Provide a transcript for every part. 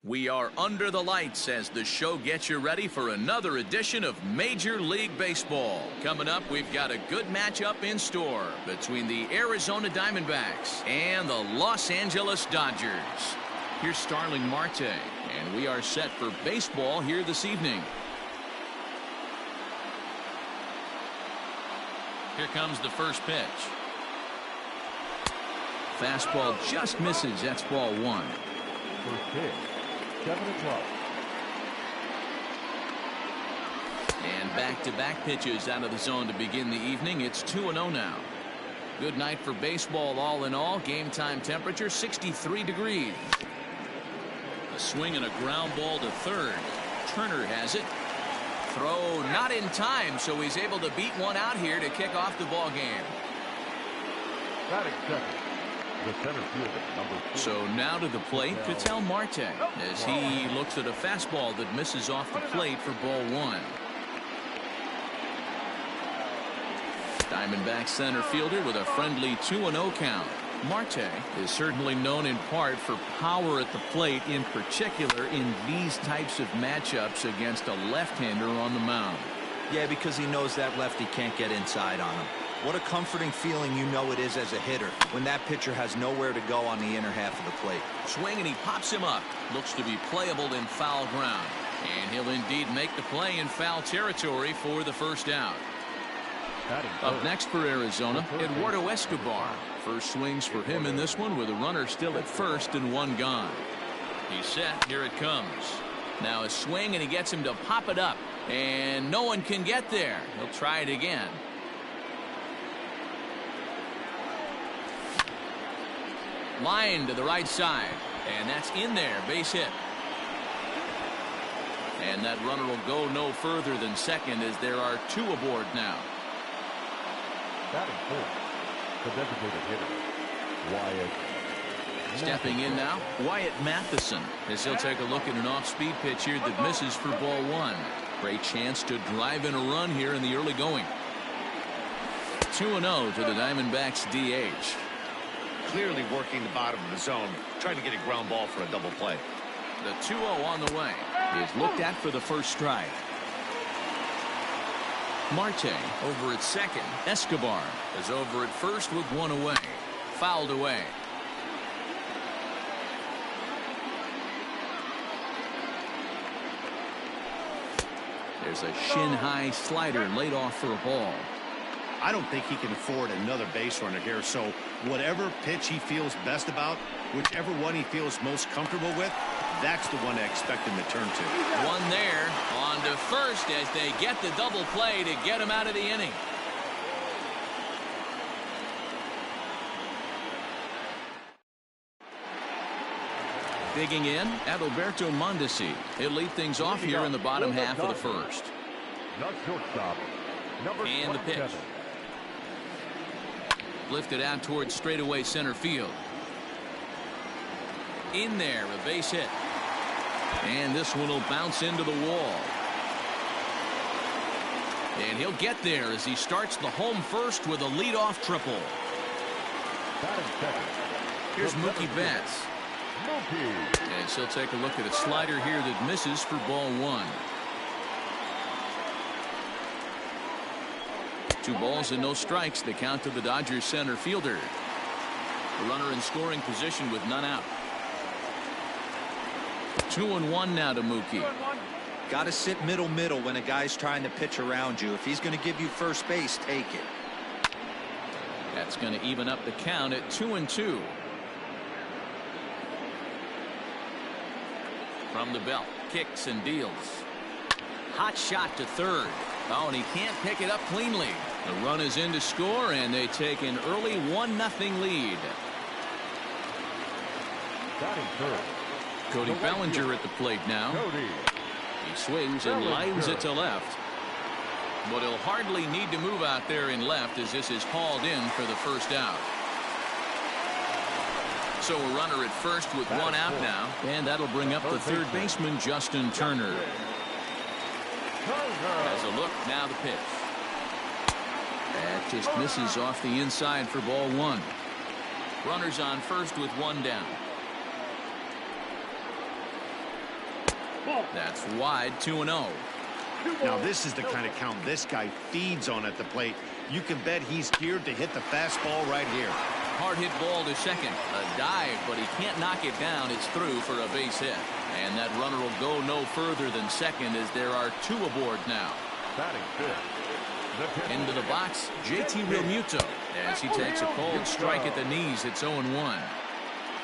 We are under the lights as the show gets you ready for another edition of Major League Baseball. Coming up, we've got a good matchup in store between the Arizona Diamondbacks and the Los Angeles Dodgers. Here's Starling Marte, and we are set for baseball here this evening. Here comes the first pitch. Fastball just misses. That's ball one. First pitch. 7-12. And back-to-back pitches out of the zone to begin the evening. It's 2-0 now. Good night for baseball all in all. Game time temperature 63 degrees. A swing and a ground ball to third. Turner has it. Throw not in time, so he's able to beat one out here to kick off the ball game. Batting second. The center fielder, number 2. So now to the plate, Ketel Marte, as he looks at a fastball that misses off the plate for ball one. Diamondback center fielder with a friendly 2-0 count. Marte is certainly known in part for power at the plate, in particular in these types of matchups against a left-hander on the mound. Yeah, because he knows that lefty can't get inside on him. What a comforting feeling you know it is as a hitter when that pitcher has nowhere to go on the inner half of the plate. Swing and he pops him up. Looks to be playable in foul ground. And he'll indeed make the play in foul territory for the first out. Up next for Arizona, Eduardo Escobar. First swings for him in this one with a runner still at first and one gone. He's set. Here it comes. Now a swing and he gets him to pop it up. And no one can get there. He'll try it again. Line to the right side, and that's in there. Base hit. And that runner will go no further than second as there are two aboard now. Batting fourth, the designated hitter, Wyatt. Stepping in now, Wyatt Matheson, as he'll take a look at an off-speed pitch here that misses for ball one. Great chance to drive in a run here in the early going. 2-0 to the Diamondbacks DH. Clearly working the bottom of the zone, trying to get a ground ball for a double play. The 2-0 on the way is looked at for the first strike. Marte over at second. Escobar is over at first with one away. Fouled away. There's a shin-high slider laid off for a ball. I don't think he can afford another base runner here, so whatever pitch he feels best about, whichever one he feels most comfortable with, that's the one I expect him to turn to. One there on to first as they get the double play to get him out of the inning. Digging in, Adalberto Mondesi. He'll lead things off here in the bottom half of the first. Not shortstop, number and the pitch. Lifted out towards straightaway center field. In there, a base hit. And this one will bounce into the wall. And he'll get there as he starts the home first with a leadoff triple. Here's Mookie Betts. And she'll take a look at a slider here that misses for ball one. 2 balls and no strikes. The count to the Dodgers center fielder. The runner in scoring position with none out. 2-1 now to Mookie. Got to sit middle when a guy's trying to pitch around you. If he's going to give you first base, take it. That's going to even up the count at 2-2. From the belt, kicks and deals. Hot shot to third. Oh, and he can't pick it up cleanly. The run is in to score, and they take an early 1-0 lead. Cody Bellinger at the plate now. He swings and lines it to left. But he'll hardly need to move out there in left as this is hauled in for the first out. So a runner at first with one out now, and that'll bring up the third baseman, Justin Turner. Has a look, now the pitch. That just misses off the inside for ball one. Runners on first with one down. That's wide, 2-0. Now this is the kind of count this guy feeds on at the plate. You can bet he's geared to hit the fastball right here. Hard hit ball to second. A dive, but he can't knock it down. It's through for a base hit. And that runner will go no further than second as there are 2 aboard now. Batting fifth. Into the box, JT Realmuto as he takes a cold strike at the knees. It's 0-1.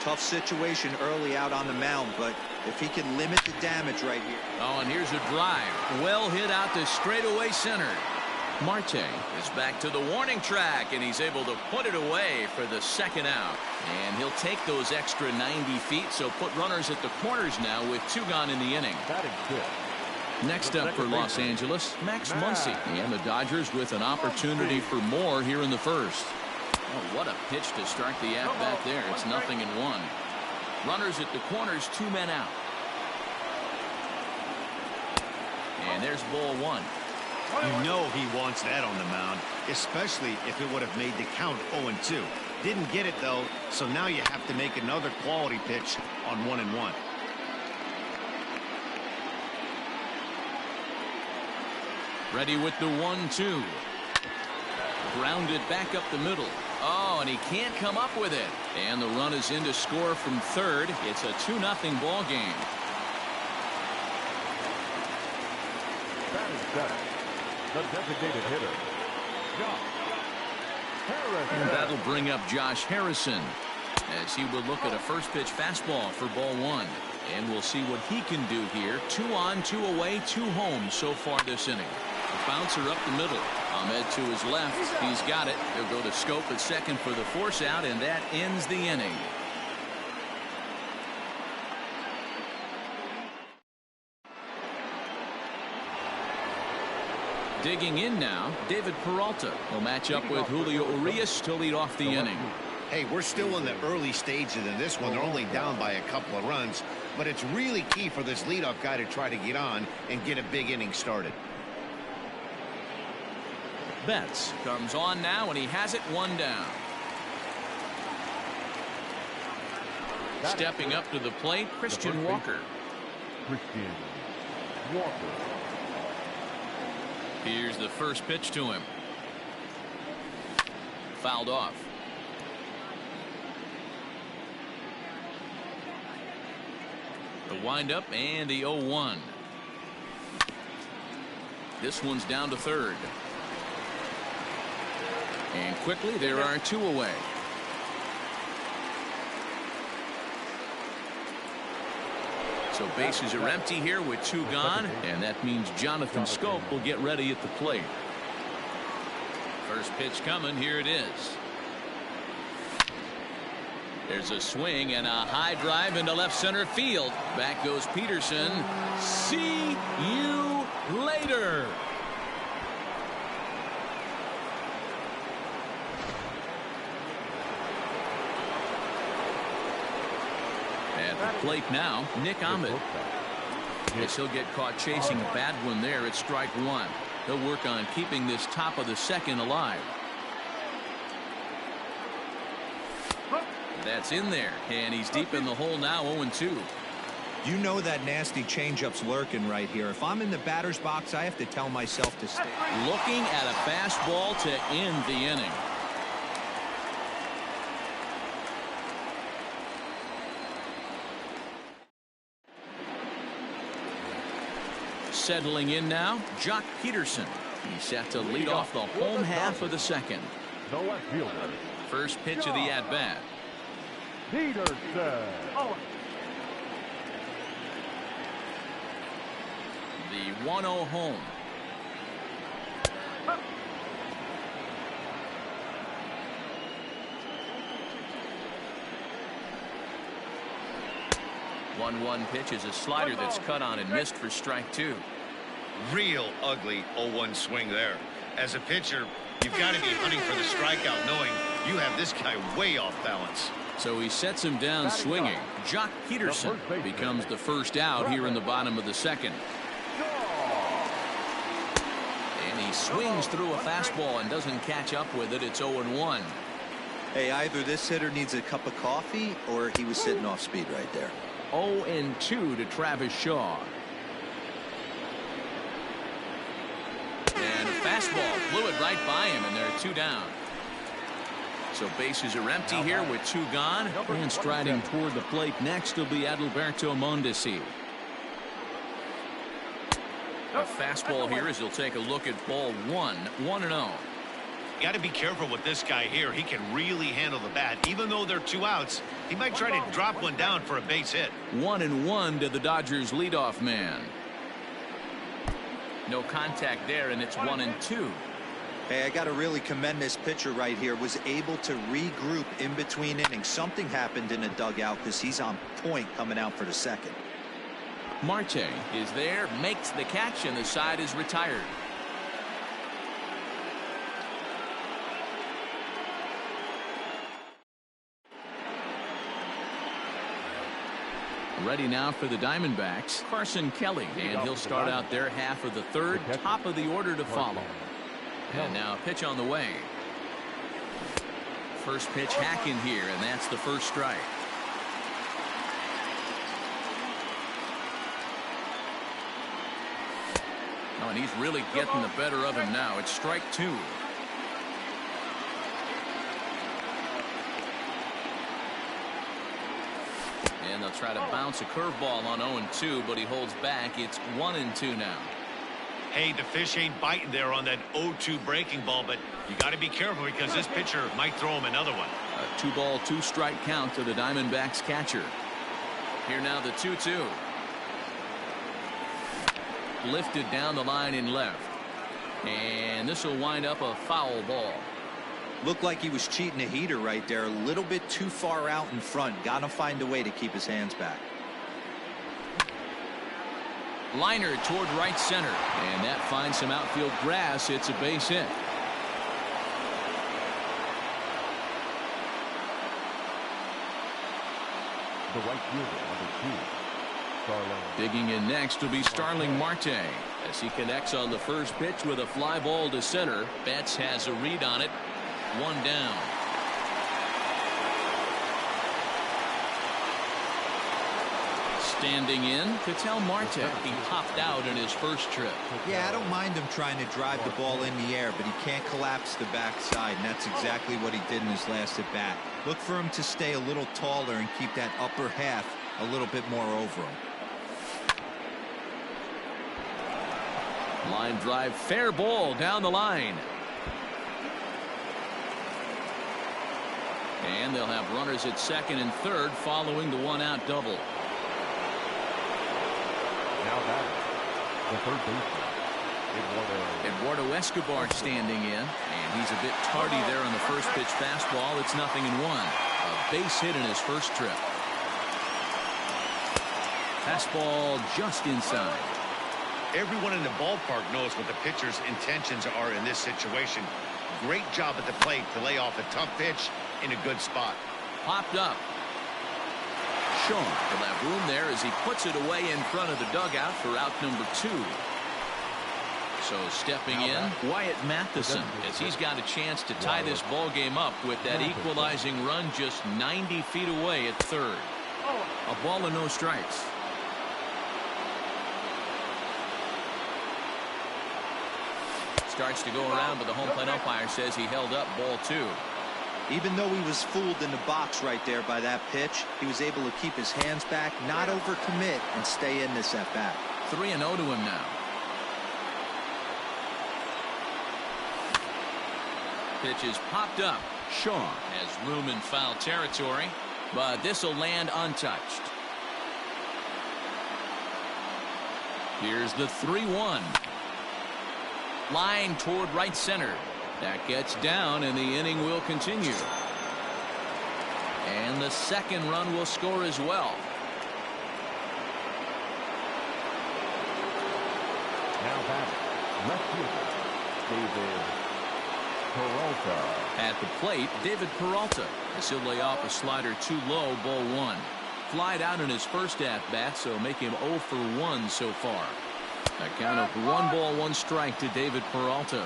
Tough situation early out on the mound, but if he can limit the damage right here. Oh, and here's a drive. Well hit out to straightaway center. Marte is back to the warning track, and he's able to put it away for the second out. And he'll take those extra 90 feet, so put runners at the corners now with 2 gone in the inning. Batting fifth. Next up for Los Angeles, Max Muncy, and the Dodgers with an opportunity for more here in the first. Oh, what a pitch to start the at-bat there. It's 0-1. Runners at the corners, 2 men out. And there's ball 1. You know he wants that on the mound, especially if it would have made the count 0-2. Didn't get it, though, so now you have to make another quality pitch on 1-1. Ready with the 1-2. Grounded back up the middle. Oh, and he can't come up with it. And the run is in to score from third. It's a 2-0 ball game. Batting seventh. The designated hitter, Josh Harrison. And that'll bring up Josh Harrison as he will look at a first pitch fastball for ball 1. And we'll see what he can do here. 2 on, 2 away, 2 home so far this inning. The bouncer up the middle. Ahmed to his left. He's got it. He'll go to Scope at second for the force out, and that ends the inning. Digging in now, David Peralta will match up with Julio Urias to lead off the inning. Hey, we're still in the early stages in this one. They're only down by a couple of runs, but it's really key for this leadoff guy to try to get on and get a big inning started. Betts comes on now, and he has it 1 down. Stepping up to the plate, Christian Walker. Christian Walker. Here's the first pitch to him. Fouled off. The windup and the 0-1. This one's down to third. And quickly there are 2 away. So bases are empty here with 2 gone, and that means Jonathan Scope will get ready at the plate. First pitch coming. Here it is. There's a swing and a high drive into left center field. Back goes Peterson. See you later. At the plate now, Nick Ahmed. Guess he'll get caught chasing a bad one there at strike 1. He'll work on keeping this top of the second alive. That's in there, and he's deep in the hole now, 0-2. You know that nasty changeup's lurking right here. If I'm in the batter's box, I have to tell myself to stay. Looking at a fastball to end the inning. Settling in now, Jock Peterson. He's set to lead off the home half of the second. The left fielder. First pitch of the at-bat. Peterson. The 1-0 home. One pitch is a slider that's cut on and missed for strike 2. Real ugly 0-1 swing there. As a pitcher, you've got to be hunting for the strikeout, knowing you have this guy way off balance. So he sets him down swinging. Jock Peterson becomes the first out here in the bottom of the second. And he swings through a fastball and doesn't catch up with it. It's 0-1. Hey, either this hitter needs a cup of coffee or he was sitting off speed right there. 0-2 to Travis Shaw. Fastball blew it right by him, and there are 2 down. So bases are empty here with 2 gone. And striding toward the plate next will be Adalberto Mondesi. A fastball here as he'll take a look at ball 1, 1-0. Got to be careful with this guy here. He can really handle the bat. Even though they're 2 outs, he might try to drop one down for a base hit. 1-1 to the Dodgers leadoff man. No contact there, and it's 1-2. Hey, I got to really commend this pitcher right here. Was able to regroup in between innings. Something happened in the dugout because he's on point coming out for the second. Marte is there, makes the catch, and the side is retired. Ready now for the Diamondbacks, Carson Kelly, and he'll start out their half of the 3rd, top of the order to follow. And now a pitch on the way. First pitch hacking here, and that's the first strike. Oh, and he's really getting the better of him now. It's strike 2. And they'll try to bounce a curveball on 0-2, but he holds back. It's 1-2 now. Hey, the fish ain't biting there on that 0-2 breaking ball, but you got to be careful because this pitcher might throw him another one. A 2-ball, 2-strike count to the Diamondbacks catcher. Here now the 2-2. Lifted down the line in left. And this will wind up a foul ball. Looked like he was cheating a heater right there. A little bit too far out in front. Got to find a way to keep his hands back. Liner toward right center, and that finds some outfield grass. It's a base hit. The right fielder, number 2, Starling. Digging in next will be Starling Marte as he connects on the first pitch with a fly ball to center. Betts has a read on it. 1 down. Standing in, Ketel Marte. He popped out in his first trip. Yeah, I don't mind him trying to drive the ball in the air, but he can't collapse the backside, and that's exactly what he did in his last at bat. Look for him to stay a little taller and keep that upper half a little bit more over him. Line drive, fair ball down the line. And they'll have runners at second and third following the 1-out double. Now that the third baseman, Eduardo Escobar standing in, and he's a bit tardy there on the first pitch fastball. It's 0-1. A base hit in his first trip. Fastball just inside. Everyone in the ballpark knows what the pitcher's intentions are in this situation. Great job at the plate to lay off a tough pitch in a good spot. Popped up. Sean will have room there as he puts it away in front of the dugout for out number 2. So stepping in, Wyatt Matheson, as he's got a chance to tie this ball game up with that equalizing run just 90 feet away at third. A ball and no strikes. Starts to go around, but the home plate umpire says he held up ball 2. Even though he was fooled in the box right there by that pitch, he was able to keep his hands back, not overcommit, and stay in this at bat. 3-0 to him now. Pitch is popped up. Shaw has room in foul territory, but this will land untouched. Here's the 3-1. Line toward right center. That gets down, and the inning will continue. And the second run will score as well. now batting, left fielder, David Peralta. At the plate, David Peralta, as he'll lay off a slider too low, ball 1. Flied out in his first at-bat, so make him 0 for 1 so far. A count of 1 ball, 1 strike to David Peralta.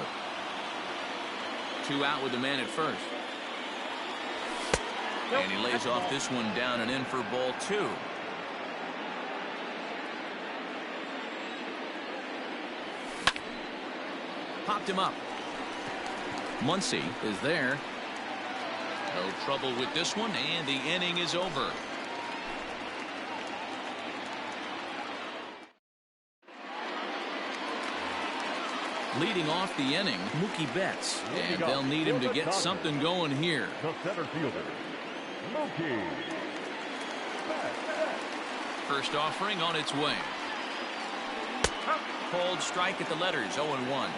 2 out with the man at first. And he lays off this one down and in for ball 2. Popped him up. Muncy is there. No trouble with this one, and the inning is over. Leading off the inning, Mookie Betts, and they'll need him to get something going here. The center fielder, Mookie Betts. First offering on its way. Cold strike at the letters, 0-1.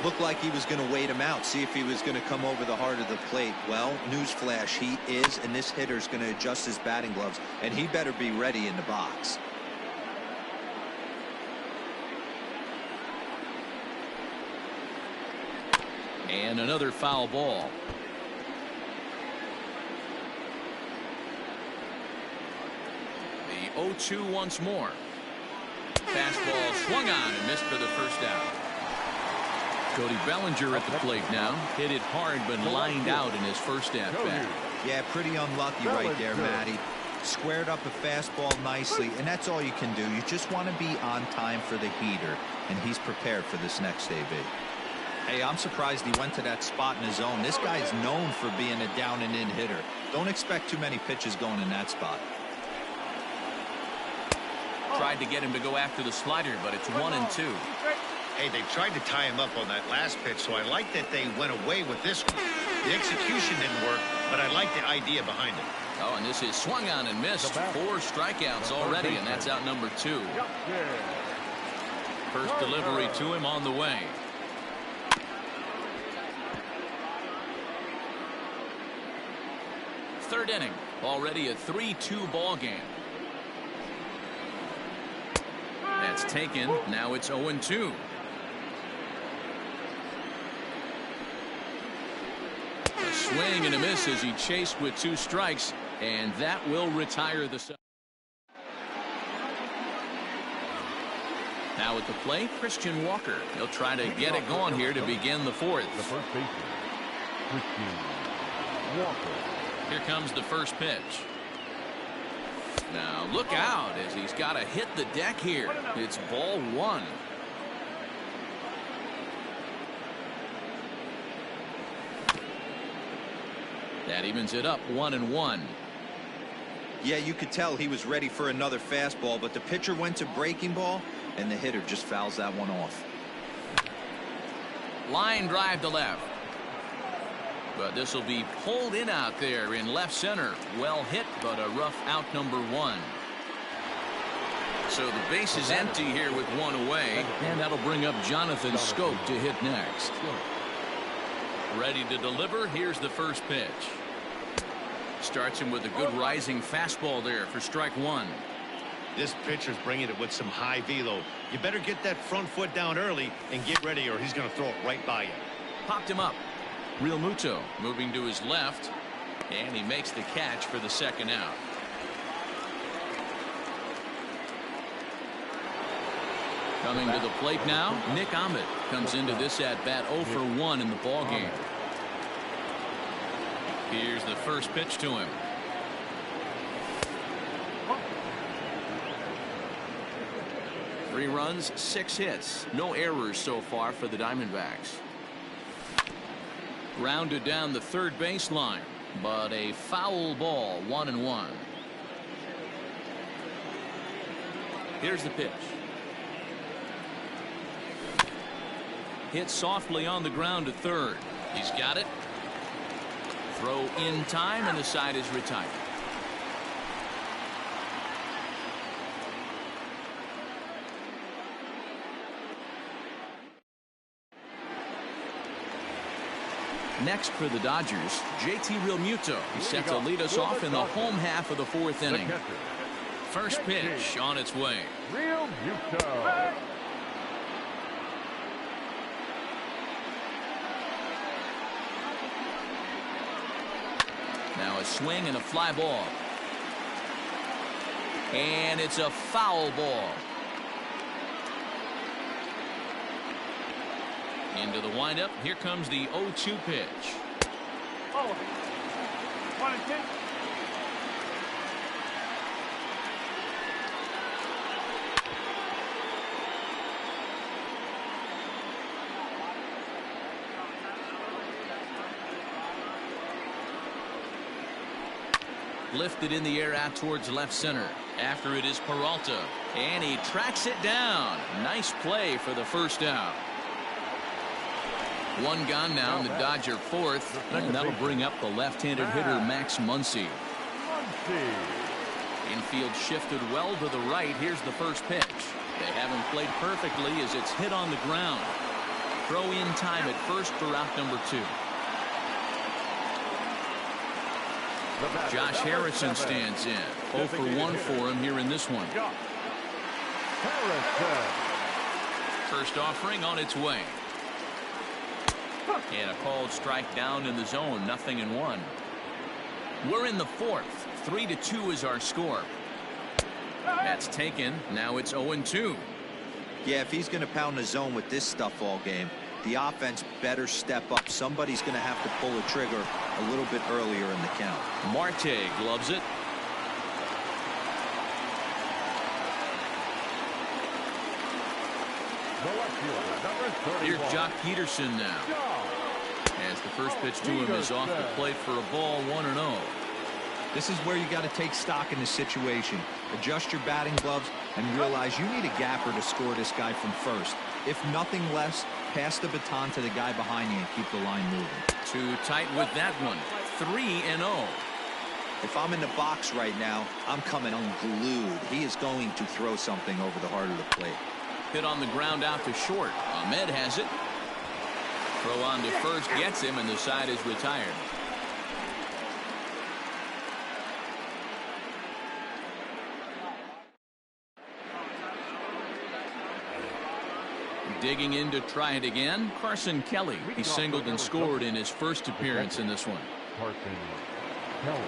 Looked like he was going to wait him out, see if he was going to come over the heart of the plate. Well, newsflash, he is, and this hitter's going to adjust his batting gloves, and he better be ready in the box. And another foul ball. The 0-2 once more. Fastball swung on and missed for the first out. Cody Bellinger at the plate now. Hit it hard but lined out in his first at bat. Yeah, pretty unlucky right there, Matty. Squared up a fastball nicely, and that's all you can do. You just want to be on time for the heater, and he's prepared for this next AB. Hey, I'm surprised he went to that spot in his zone. This guy's known for being a down and in hitter. Don't expect too many pitches going in that spot. Tried to get him to go after the slider, but it's 1-2. Hey, they tried to tie him up on that last pitch, so I like that they went away with this one. The execution didn't work, but I like the idea behind it. Oh, and this is swung on and missed. 4 strikeouts already, and that's out number 2. First delivery to him on the way. Third inning, already a 3-2 ball game. That's taken. Now it's 0-2. A swing and a miss as he chased with 2 strikes, and that will retire the set. Now at the plate, Christian Walker. He'll try to get it going here to begin the 4th. The first baseman, Christian Walker. Here comes the first pitch. Now look out as he's got to hit the deck here. It's ball 1. That evens it up 1-1. Yeah, you could tell he was ready for another fastball, but the pitcher went to breaking ball, and the hitter just fouls that one off. Line drive to left. But this will be pulled in out there in left center. Well hit, but a rough out number 1. So the base is empty here with 1 away, and that'll bring up Jonathan Scope to hit next. Ready to deliver. Here's the first pitch. Starts him with a good rising fastball there for strike 1. This pitcher's bringing it with some high velo. You better get that front foot down early and get ready, or he's going to throw it right by you. Popped him up. Real Muto moving to his left, and he makes the catch for the second out. Coming to the plate now, Nick Ahmed comes into this at bat 0 for 1 in the ball game. Here's the first pitch to him. Three runs, 6 hits, no errors so far for the Diamondbacks. Grounded down the third baseline, but a foul ball, 1-1. Here's the pitch. Hit softly on the ground to third. He's got it. Throw in time, and the side is retired. Next for the Dodgers, JT Realmuto. He's set to lead us off in the home half of the 4th inning. First pitch on its way. Realmuto. Now a swing and a fly ball. And it's a foul ball. Into the windup. Here comes the 0-2 pitch. Oh. 1-2. Lifted in the air out towards left center. After it is Peralta. And he tracks it down. Nice play for the first out. One gone now in the Dodger fourth. And that'll bring up the left-handed hitter Max Muncy. Infield shifted well to the right. Here's the first pitch. They haven't played perfectly as it's hit on the ground. Throw in time at first for out number 2. Josh Harrison stands in. 0 for 1 for him here in this one. First offering on its way. And a called strike down in the zone. 0-1. We're in the fourth. 3-2 is our score. That's taken. Now it's 0-2. Yeah, if he's going to pound the zone with this stuff all game, the offense better step up. Somebody's going to have to pull a trigger a little bit earlier in the count. Marte gloves it. Here's Jock Peterson now. As the first pitch to him is off the plate for a ball. 1-0. This is where you got to take stock in the situation. Adjust your batting gloves and realize you need a gapper to score this guy from first. If nothing less, pass the baton to the guy behind you and keep the line moving. Too tight with that one. 3-0. If I'm in the box right now, I'm coming unglued. He is going to throw something over the heart of the plate. Hit on the ground out to short. Ahmed has it. Throw on to first gets him, and the side is retired. Digging in to try it again, Carson Kelly. He singled and scored in his first appearance in this one. Carson Kelly.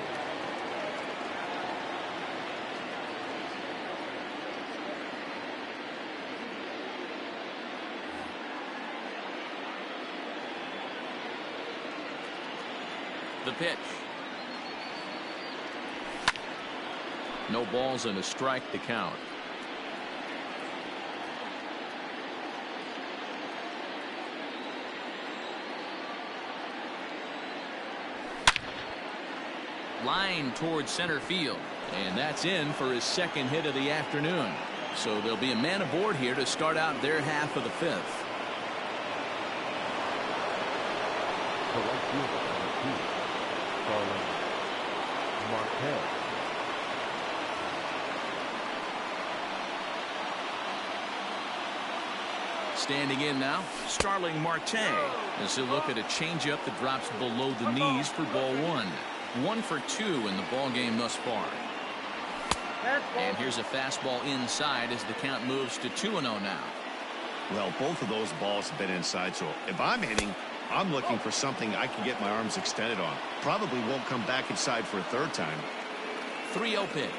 The pitch. No balls and a strike to count. Line towards center field, and that's in for his second hit of the afternoon. So there'll be a man aboard here to start out their half of the fifth. Standing in now, Starling Marte, as he'll look at a changeup that drops below the knees for ball 1. 1 for 2 in the ball game thus far. And here's a fastball inside as the count moves to 2-0 now. Well, both of those balls have been inside, so if I'm hitting, I'm looking for something I can get my arms extended on. Probably won't come back inside for a third time. 3-0 pitch.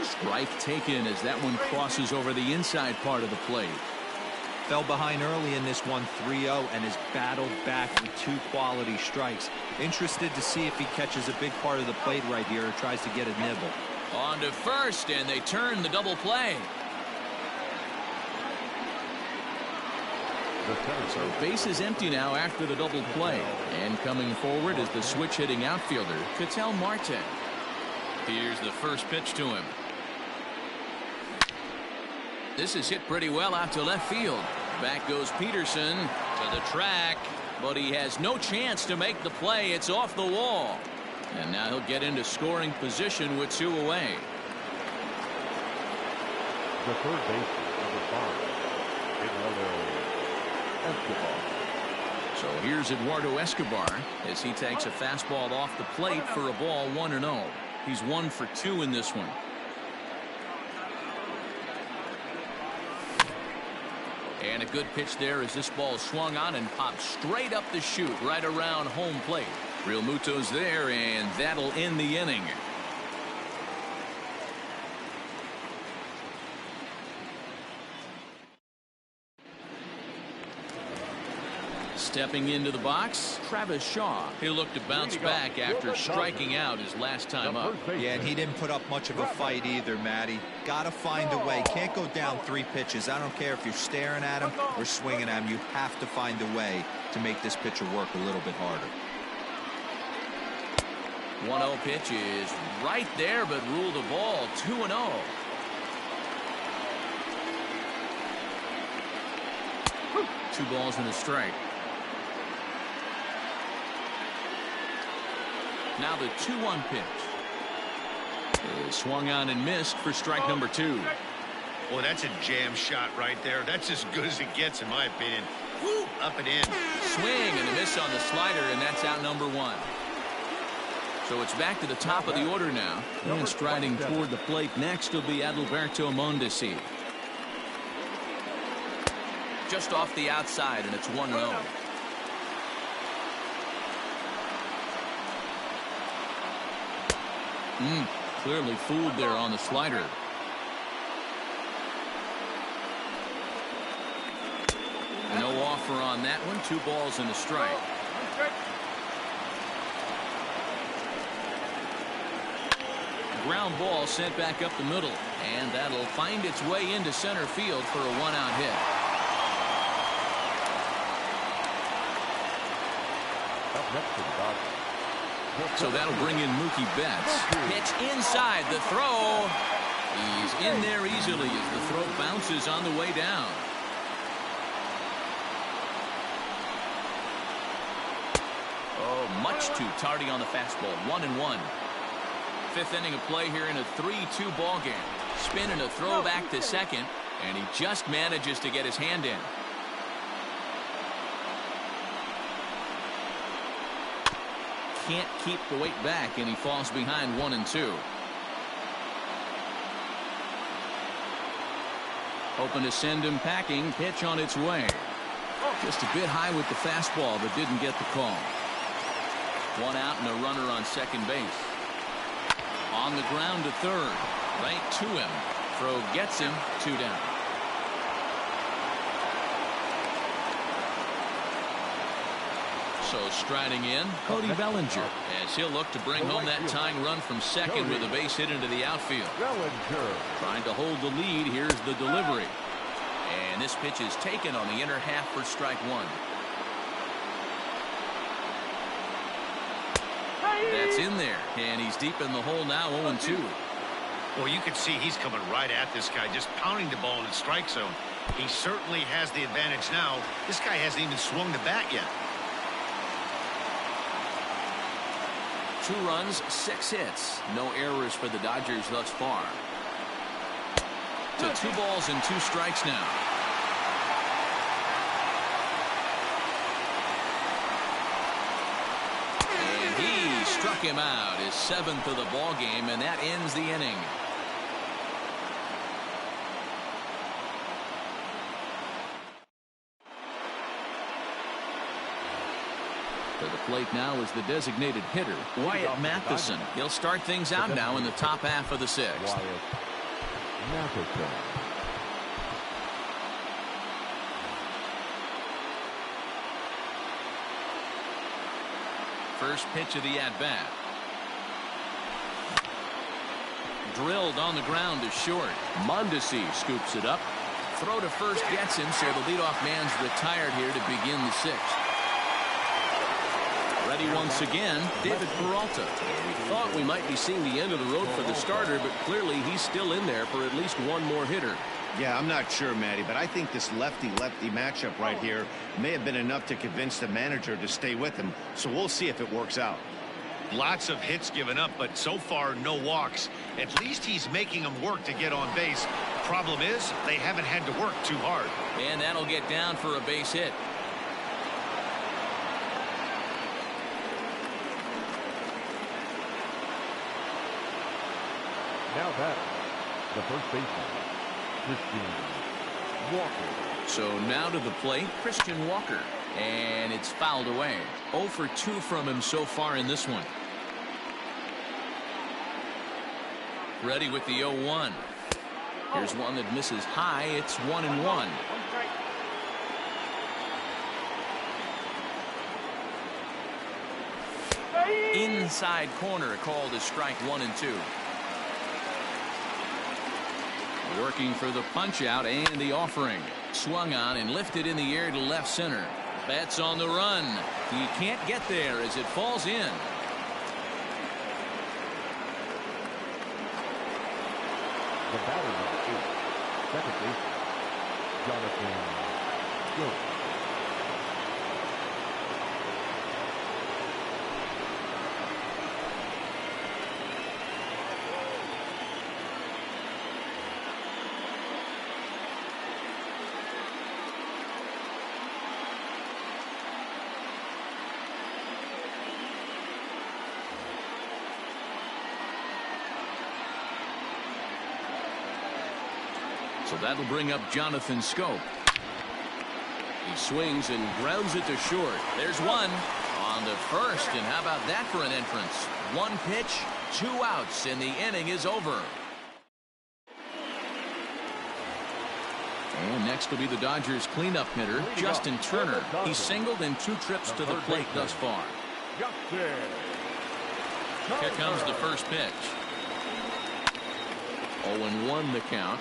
Strike taken as that one crosses over the inside part of the plate. Fell behind early in this one, 3-0, and has battled back with 2 quality strikes. Interested to see if he catches a big part of the plate right here or tries to get a nibble. On to first, and they turn the double play. So base is empty now after the double play. And coming forward is the switch-hitting outfielder, Ketel Marte. Here's the first pitch to him. This is hit pretty well out to left field. Back goes Peterson to the track, but he has no chance to make the play. It's off the wall. And now he'll get into scoring position with 2 away. The third baseman, number 5, Eduardo Escobar. So here's Eduardo Escobar as he takes a fastball off the plate for a ball. 1-0. He's 1 for 2 in this one. And a good pitch there as this ball swung on and popped straight up the chute right around home plate. Real Muto's there, and that'll end the inning. Stepping into the box, Travis Shaw. He'll look to bounce back after striking out his last time up. Yeah, and he didn't put up much of a fight either, Matty. Got to find a way. Can't go down 3 pitches. I don't care if you're staring at him or swinging at him. You have to find a way to make this pitcher work a little bit harder. 1-0 pitch is right there, but ruled a ball. 2-0. Two balls and a strike. Now the 2-1 pitch. Is swung on and missed for strike number 2. Well, that's a jam shot right there. That's as good as it gets, in my opinion. Woo, up and in. Swing and a miss on the slider, and that's out number 1. So it's back to the top of the order now. And striding toward the plate next will be Adalberto Mondesi. Just off the outside, and it's 1-0. Clearly fooled there on the slider. No offer on that one. 2 balls and a strike. Ground ball sent back up the middle, and that'll find its way into center field for a 1-out hit. So that'll bring in Mookie Betts. Pitch inside the throw. He's in there easily as the throw bounces on the way down. Oh, much too tardy on the fastball. 1-1. 5th inning of play here in a 3-2 ball game. Spin and a throw back to second, and he just manages to get his hand in. Can't keep the weight back, and he falls behind 1-2. Hoping to send him packing. Pitch on its way. Just a bit high with the fastball, but didn't get the call. 1 out and a runner on second base. On the ground to third. Right to him. Throw gets him. 2 down. So striding in, Cody Bellinger, as he'll look to bring home that tying run from second with a base hit into the outfield. Trying to hold the lead. Here's the delivery. And this pitch is taken on the inner half for strike 1. That's in there, and he's deep in the hole now. 0-2. Well, you can see he's coming right at this guy, just pounding the ball in the strike zone. He certainly has the advantage now. This guy hasn't even swung the bat yet. 2 runs, 6 hits. No errors for the Dodgers thus far. To 2 balls and 2 strikes now. And he struck him out, his 7th of the ball game, and that ends the inning. To the plate now is the designated hitter, Wyatt Matheson. He'll start things out now in the top half of the 6th. First pitch of the at-bat. Drilled on the ground to short. Mondesi scoops it up. Throw to first gets him, so the leadoff man's retired here to begin the 6th. Ready once again, David Peralta. We thought we might be seeing the end of the road for the starter, but clearly he's still in there for at least one more hitter. Yeah, I'm not sure, Matty, but I think this lefty-lefty matchup right here may have been enough to convince the manager to stay with him, so we'll see if it works out. Lots of hits given up, but so far no walks. At least he's making them work to get on base. Problem is, they haven't had to work too hard. And that'll get down for a base hit. Now batting, the first baseman, Christian Walker. So now to the plate, Christian Walker. And it's fouled away. 0 for 2 from him so far in this one. Ready with the 0-1. Here's one that misses high. It's 1-1. Inside corner called as strike 1 and 2. Working for the punch out and the offering. Swung on and lifted in the air to left center. Betts on the run. He can't get there as it falls in. The batter number 8, second baseman, Jonathan Schoop. So that'll bring up Jonathan Schoop. He swings and grounds it to short. There's one on the first, and how about that for an entrance? One pitch, 2 outs, and the inning is over. And next will be the Dodgers cleanup hitter, Justin Turner. He's singled in 2 trips to the plate thus far. Here comes the first pitch. 0-1 the count.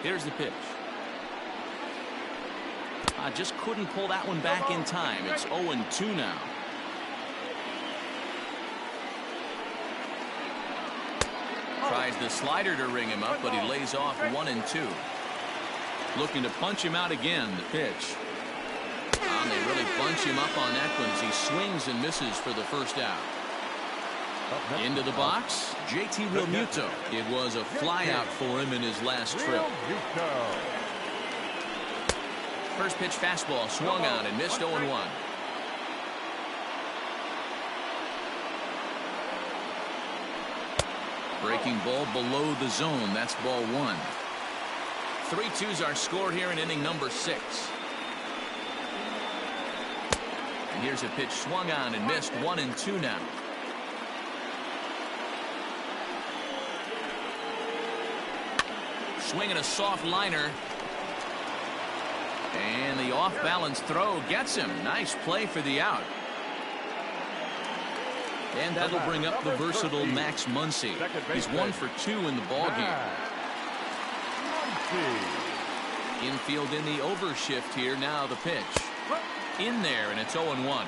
Here's the pitch. I just couldn't pull that one back in time. It's 0-2 now. Tries the slider to ring him up, but he lays off 1-2. Looking to punch him out again. The pitch. They really bunch him up on that one as he swings and misses for the first out. Into the box, JT Realmuto. It was a flyout for him in his last trip. First pitch fastball swung on and missed 0-1. Breaking ball below the zone. That's ball 1. 3-2s are scored here in inning number 6. And here's a pitch swung on and missed 1-2 now. Swinging a soft liner. And the off-balance throw gets him. Nice play for the out. And that'll bring up the versatile Max Muncy. He's 1 for 2 in the ballgame. Infield in the overshift here. Now the pitch. In there, and it's 0-1.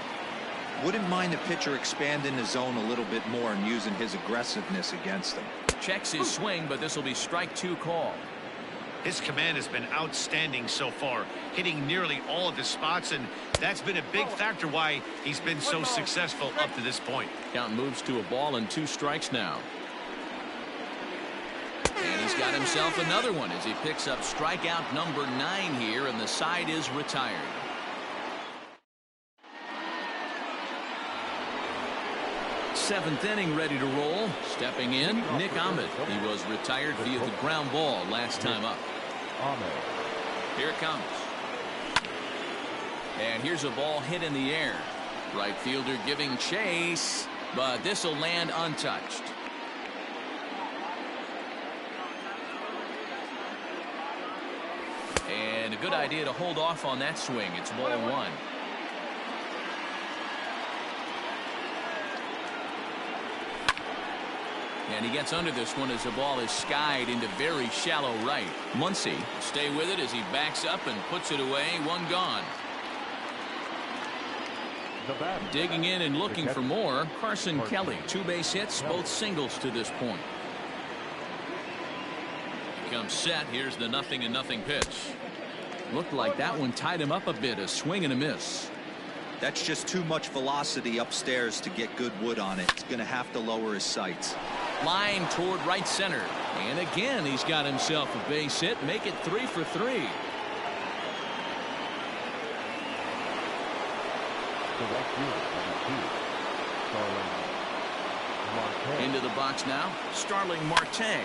Wouldn't mind the pitcher expanding the zone a little bit more and using his aggressiveness against him. Checks his swing, but this will be strike 2 call. His command has been outstanding so far, hitting nearly all of his spots, and that's been a big factor why he's been so successful up to this point. Count moves to a ball and 2 strikes now. And he's got himself another one as he picks up strikeout number 9 here, and the side is retired. Seventh inning ready to roll. Stepping in, Nick Ahmed. He was retired via the ground ball last time up. Here it comes. And here's a ball hit in the air. Right fielder giving chase, but this will land untouched. And a good idea to hold off on that swing. It's ball 1. And he gets under this one as the ball is skied into very shallow right. Muncy stay with it as he backs up and puts it away. 1 gone. Digging in and looking for more, Carson Kelly. 2 base hits, both singles to this point. Comes set. Here's the 0-0 pitch. Looked like that one tied him up a bit. A swing and a miss. That's just too much velocity upstairs to get good wood on it. He's going to have to lower his sights. Line toward right center. And again, he's got himself a base hit. Make it 3 for 3. Into the box now, Starling Marte.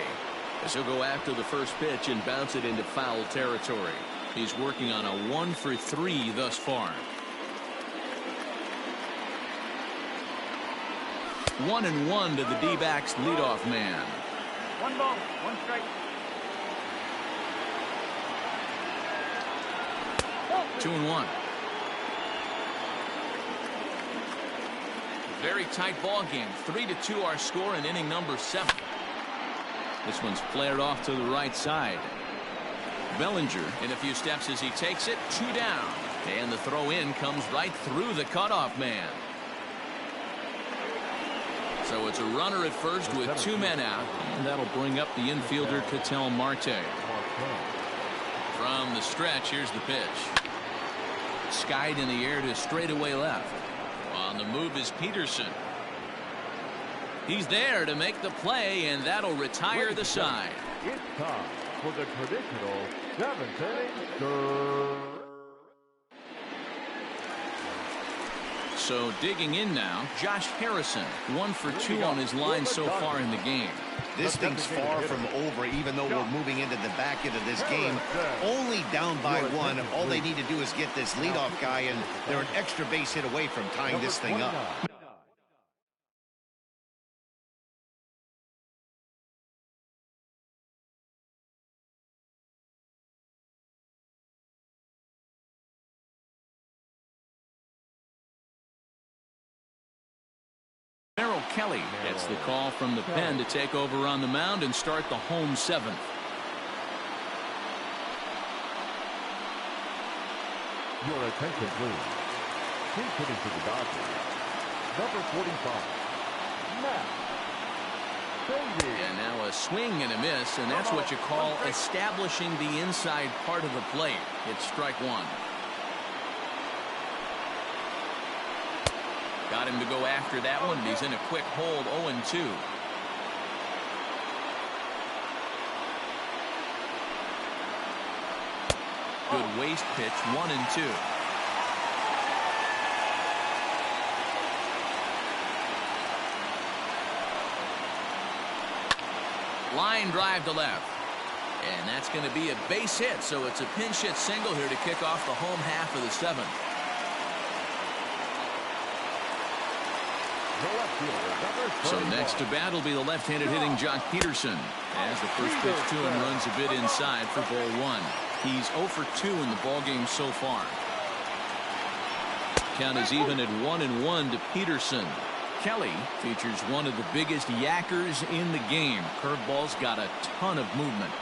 As he'll go after the first pitch and bounce it into foul territory. He's working on a 1 for 3 thus far. 1-1 to the D-backs leadoff man. 1 ball, 1 strike. 2-1. Very tight ball game. 3-2 our score in inning number 7. This one's flared off to the right side. Bellinger in a few steps as he takes it. 2 down. And the throw in comes right through the cutoff man. So it's a runner at first with 2 men out. And that'll bring up the infielder Ketel Marte. From the stretch, here's the pitch. Skied in the air to straightaway left. On the move is Peterson. He's there to make the play, and that'll retire the side. It's time for the traditional 7th inning. So digging in now, Josh Harrison, 1 for 2 on his line so far in the game. This thing's far from over, even though we're moving into the back end of this game. Only down by 1. All they need to do is get this leadoff guy, and they're an extra base hit away from tying this thing up. Kelly gets the call from the pen to take over on the mound and start the home 7th. Your attention, please. He's hitting to the Dodgers. Number 45. Matt Bailey. And now a swing and a miss, and that's what you call establishing the inside part of the plate. It's strike 1. Got him to go after that one, and he's in a quick hold. 0-2. Good waste pitch. 1-2. Line drive to left. And that's going to be a base hit, so it's a pinch hit single here to kick off the home half of the 7th. So next to bat will be the left-handed hitting Jock Peterson. As the first pitch to him runs a bit inside for ball 1. He's 0 for 2 in the ballgame so far. Count is even at 1-1 to Peterson. Kelly features one of the biggest yackers in the game. Curveball's got a ton of movement.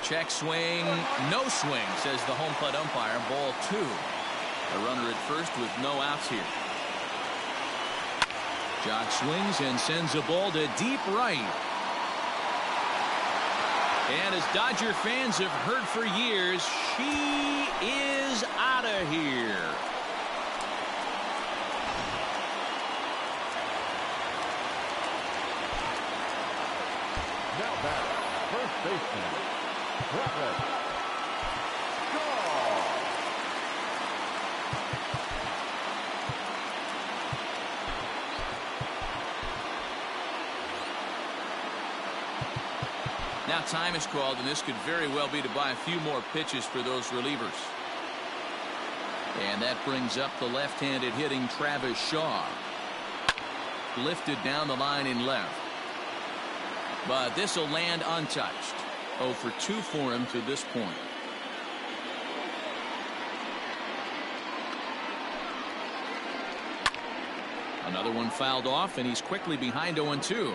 Check swing, no swing, says the home plate umpire. Ball 2. A runner at first with no outs here. Jock swings and sends a ball to deep right. And as Dodger fans have heard for years, she is out of here. Now back, first baseman, Travis. Now time is called, and this could very well be to buy a few more pitches for those relievers. And that brings up the left-handed hitting Travis Shaw. Lifted down the line in left. But this will land untouched. 0 for 2 for him to this point. Another one fouled off, and he's quickly behind 0-2.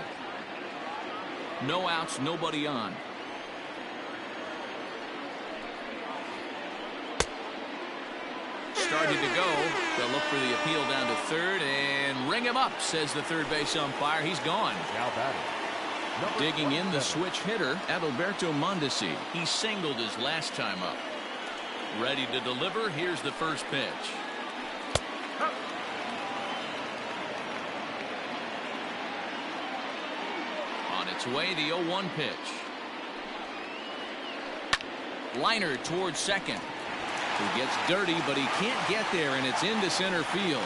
No outs, nobody on. Started to go. They'll look for the appeal down to third and ring him up, says the third base umpire. He's gone. Now batting. Digging in the switch hitter, Adalberto Mondesi. He singled his last time up. Ready to deliver. Here's the first pitch. On its way, the 0-1 pitch. Liner towards second. He gets dirty, but he can't get there, and it's into center field.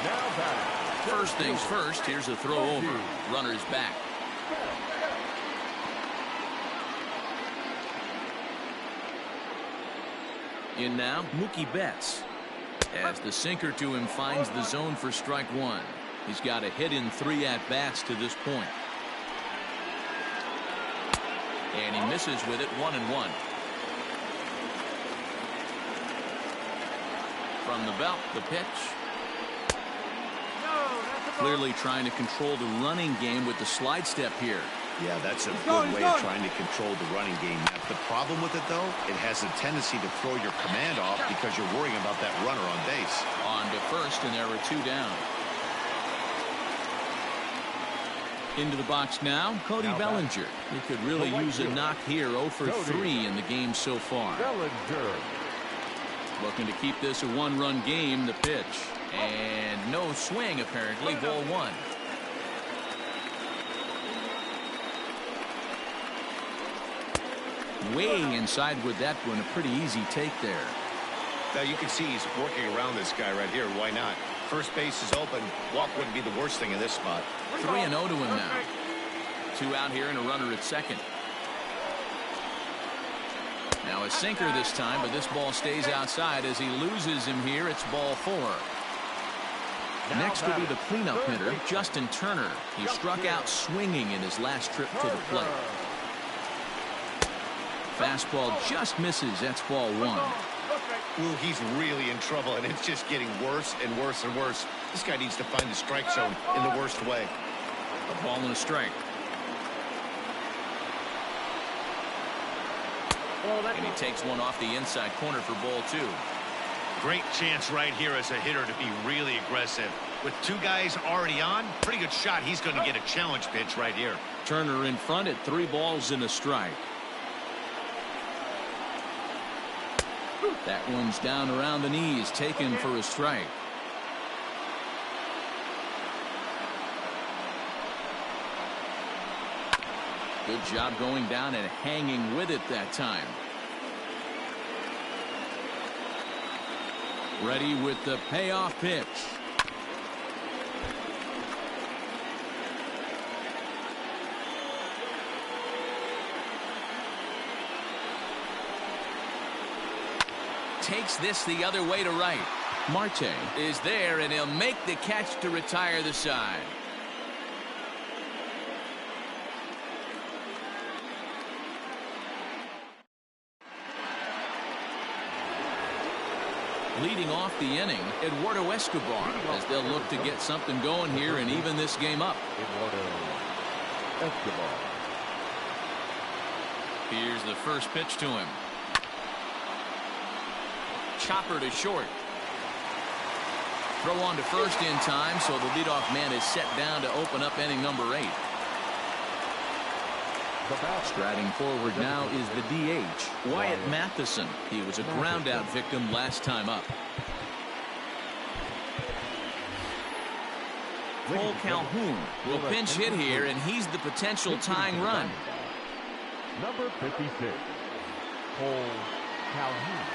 Now back. First things first, here's a throw over. Runner's back. In now, Mookie Betts. As the sinker to him finds the zone for strike 1. He's got a hit in 3 at-bats to this point. And he misses with it, 1-1. From the belt, the pitch. Clearly trying to control the running game with the slide step here. Yeah, that's a good way of trying to control the running game. Now, the problem with it, though, it has a tendency to throw your command off because you're worrying about that runner on base. On to first, and there are 2 down. Into the box now, Cody Bellinger. He could really use a knock here. 0 for 3 in the game so far. Looking to keep this a 1-run game. The pitch. And no swing, apparently. Ball 1. Way inside with that one. A pretty easy take there. Now you can see he's working around this guy right here. Why not? First base is open. Walk wouldn't be the worst thing in this spot. 3-0 to him now. 2 out here and a runner at second. Now a sinker this time, but this ball stays outside as he loses him here. It's ball 4. Next will be the cleanup hitter, Justin Turner. He struck out swinging in his last trip to the plate. Fastball just misses. That's ball 1. Ooh, he's really in trouble, and it's just getting worse and worse and worse. This guy needs to find the strike zone in the worst way. A ball and a strike. And he takes one off the inside corner for ball 2. Great chance right here as a hitter to be really aggressive. With 2 guys already on, pretty good shot. He's going to get a challenge pitch right here. Turner in front at 3 balls and a strike. That one's down around the knees, taken for a strike. Good job going down and hanging with it that time. Ready with the payoff pitch. Takes this the other way to right. Marte is there, and he'll make the catch to retire the side. Leading off the inning, Eduardo Escobar, as they'll look to get something going here and even this game up. Here's the first pitch to him. Chopper to short. Throw on to first in time, so the leadoff man is set down to open up inning number 8. Striding forward now is the DH, Wyatt Matheson. He was a ground-out victim last time up. Cole Calhoun will pinch hit here, and he's the potential tying run. Number 56, Cole Calhoun.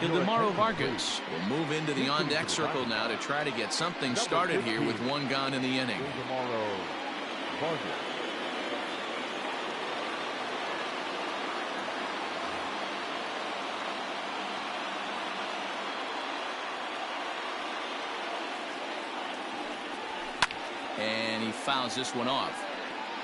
Ildemaro Vargas will move into the on-deck circle now to try to get something started here with 1 gone in the inning. Ildemaro Vargas. And he fouls this one off.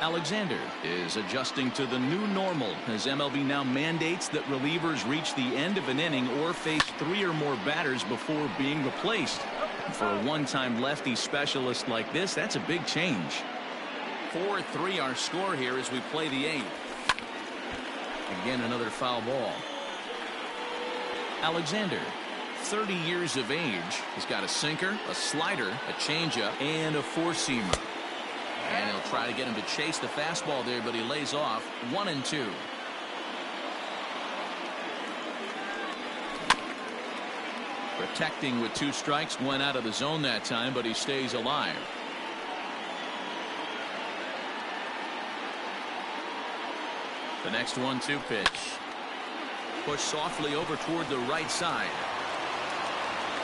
Alexander is adjusting to the new normal as MLB now mandates that relievers reach the end of an inning or face 3 or more batters before being replaced. For a one-time lefty specialist like this, that's a big change. 4-3 our score here as we play the 8th. Again, another foul ball. Alexander, 30 years of age. He's got a sinker, a slider, a changeup, and a four-seamer. And he'll try to get him to chase the fastball there, but he lays off. 1-2. Protecting with 2 strikes, went out of the zone that time, but he stays alive. The next 1-2 pitch. Push softly over toward the right side.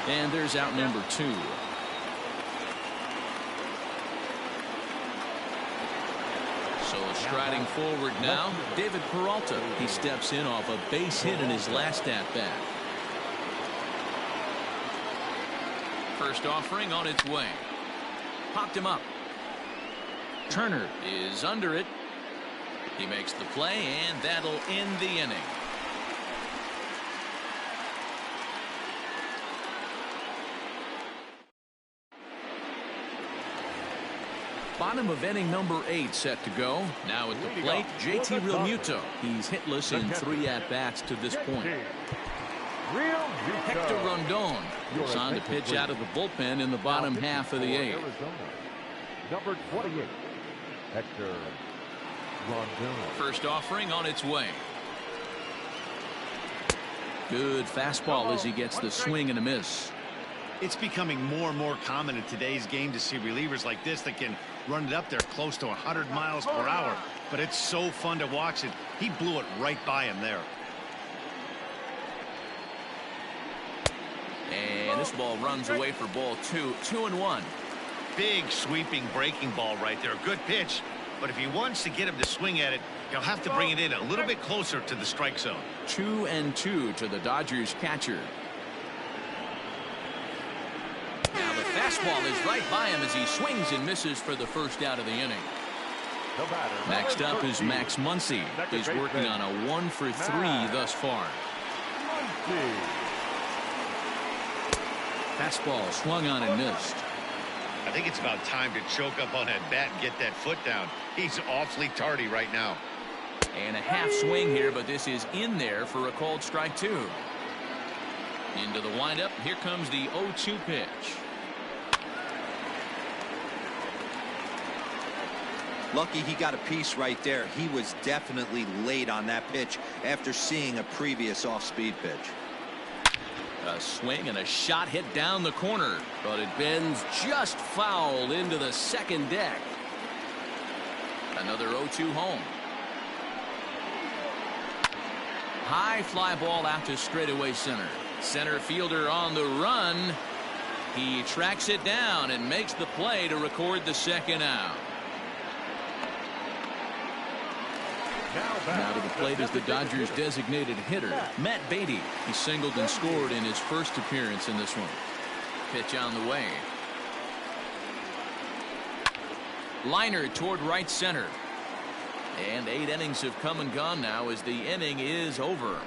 And there's out number 2. So striding forward now, David Peralta. He steps in off a base hit in his last at-bat. First offering on its way. Popped him up. Turner is under it. He makes the play, and that'll end the inning. Bottom of inning number 8 set to go. Now at the plate, JT Realmuto. He's hitless in 3 at-bats to this point. Hector Rondon goes on to pitch out of the bullpen in the bottom half of the 8th. Number 28, Hector Rondon. First offering on its way. Good fastball as he gets the swing and a miss. It's becoming more and more common in today's game to see relievers like this that can run it up there close to 100 miles per hour. But it's so fun to watch it. He blew it right by him there. And this ball runs away for ball 2. 2-1. Big sweeping breaking ball right there. Good pitch. But if he wants to get him to swing at it, he'll have to bring it in a little bit closer to the strike zone. 2-2 to the Dodgers catcher. Now the fastball is right by him as he swings and misses for the first out of the inning. Next up is Max Muncy. He's working on a 1-for-3 thus far. Fastball swung on and missed. I think it's about time to choke up on that bat and get that foot down. He's awfully tardy right now. And a half swing here, but this is in there for a called strike 2. Into the windup. Here comes the 0-2 pitch. Lucky he got a piece right there. He was definitely late on that pitch after seeing a previous off-speed pitch. A swing and a shot hit down the corner, but it bends just foul into the second deck. Another 0-2 home. High fly ball out to straightaway center. Center fielder on the run. He tracks it down and makes the play to record the second out. Now to the plate is the Dodgers' designated hitter, Matt Beatty. He singled and scored in his first appearance in this one. Pitch on the way. Liner toward right center. And 8 innings have come and gone now as the inning is over.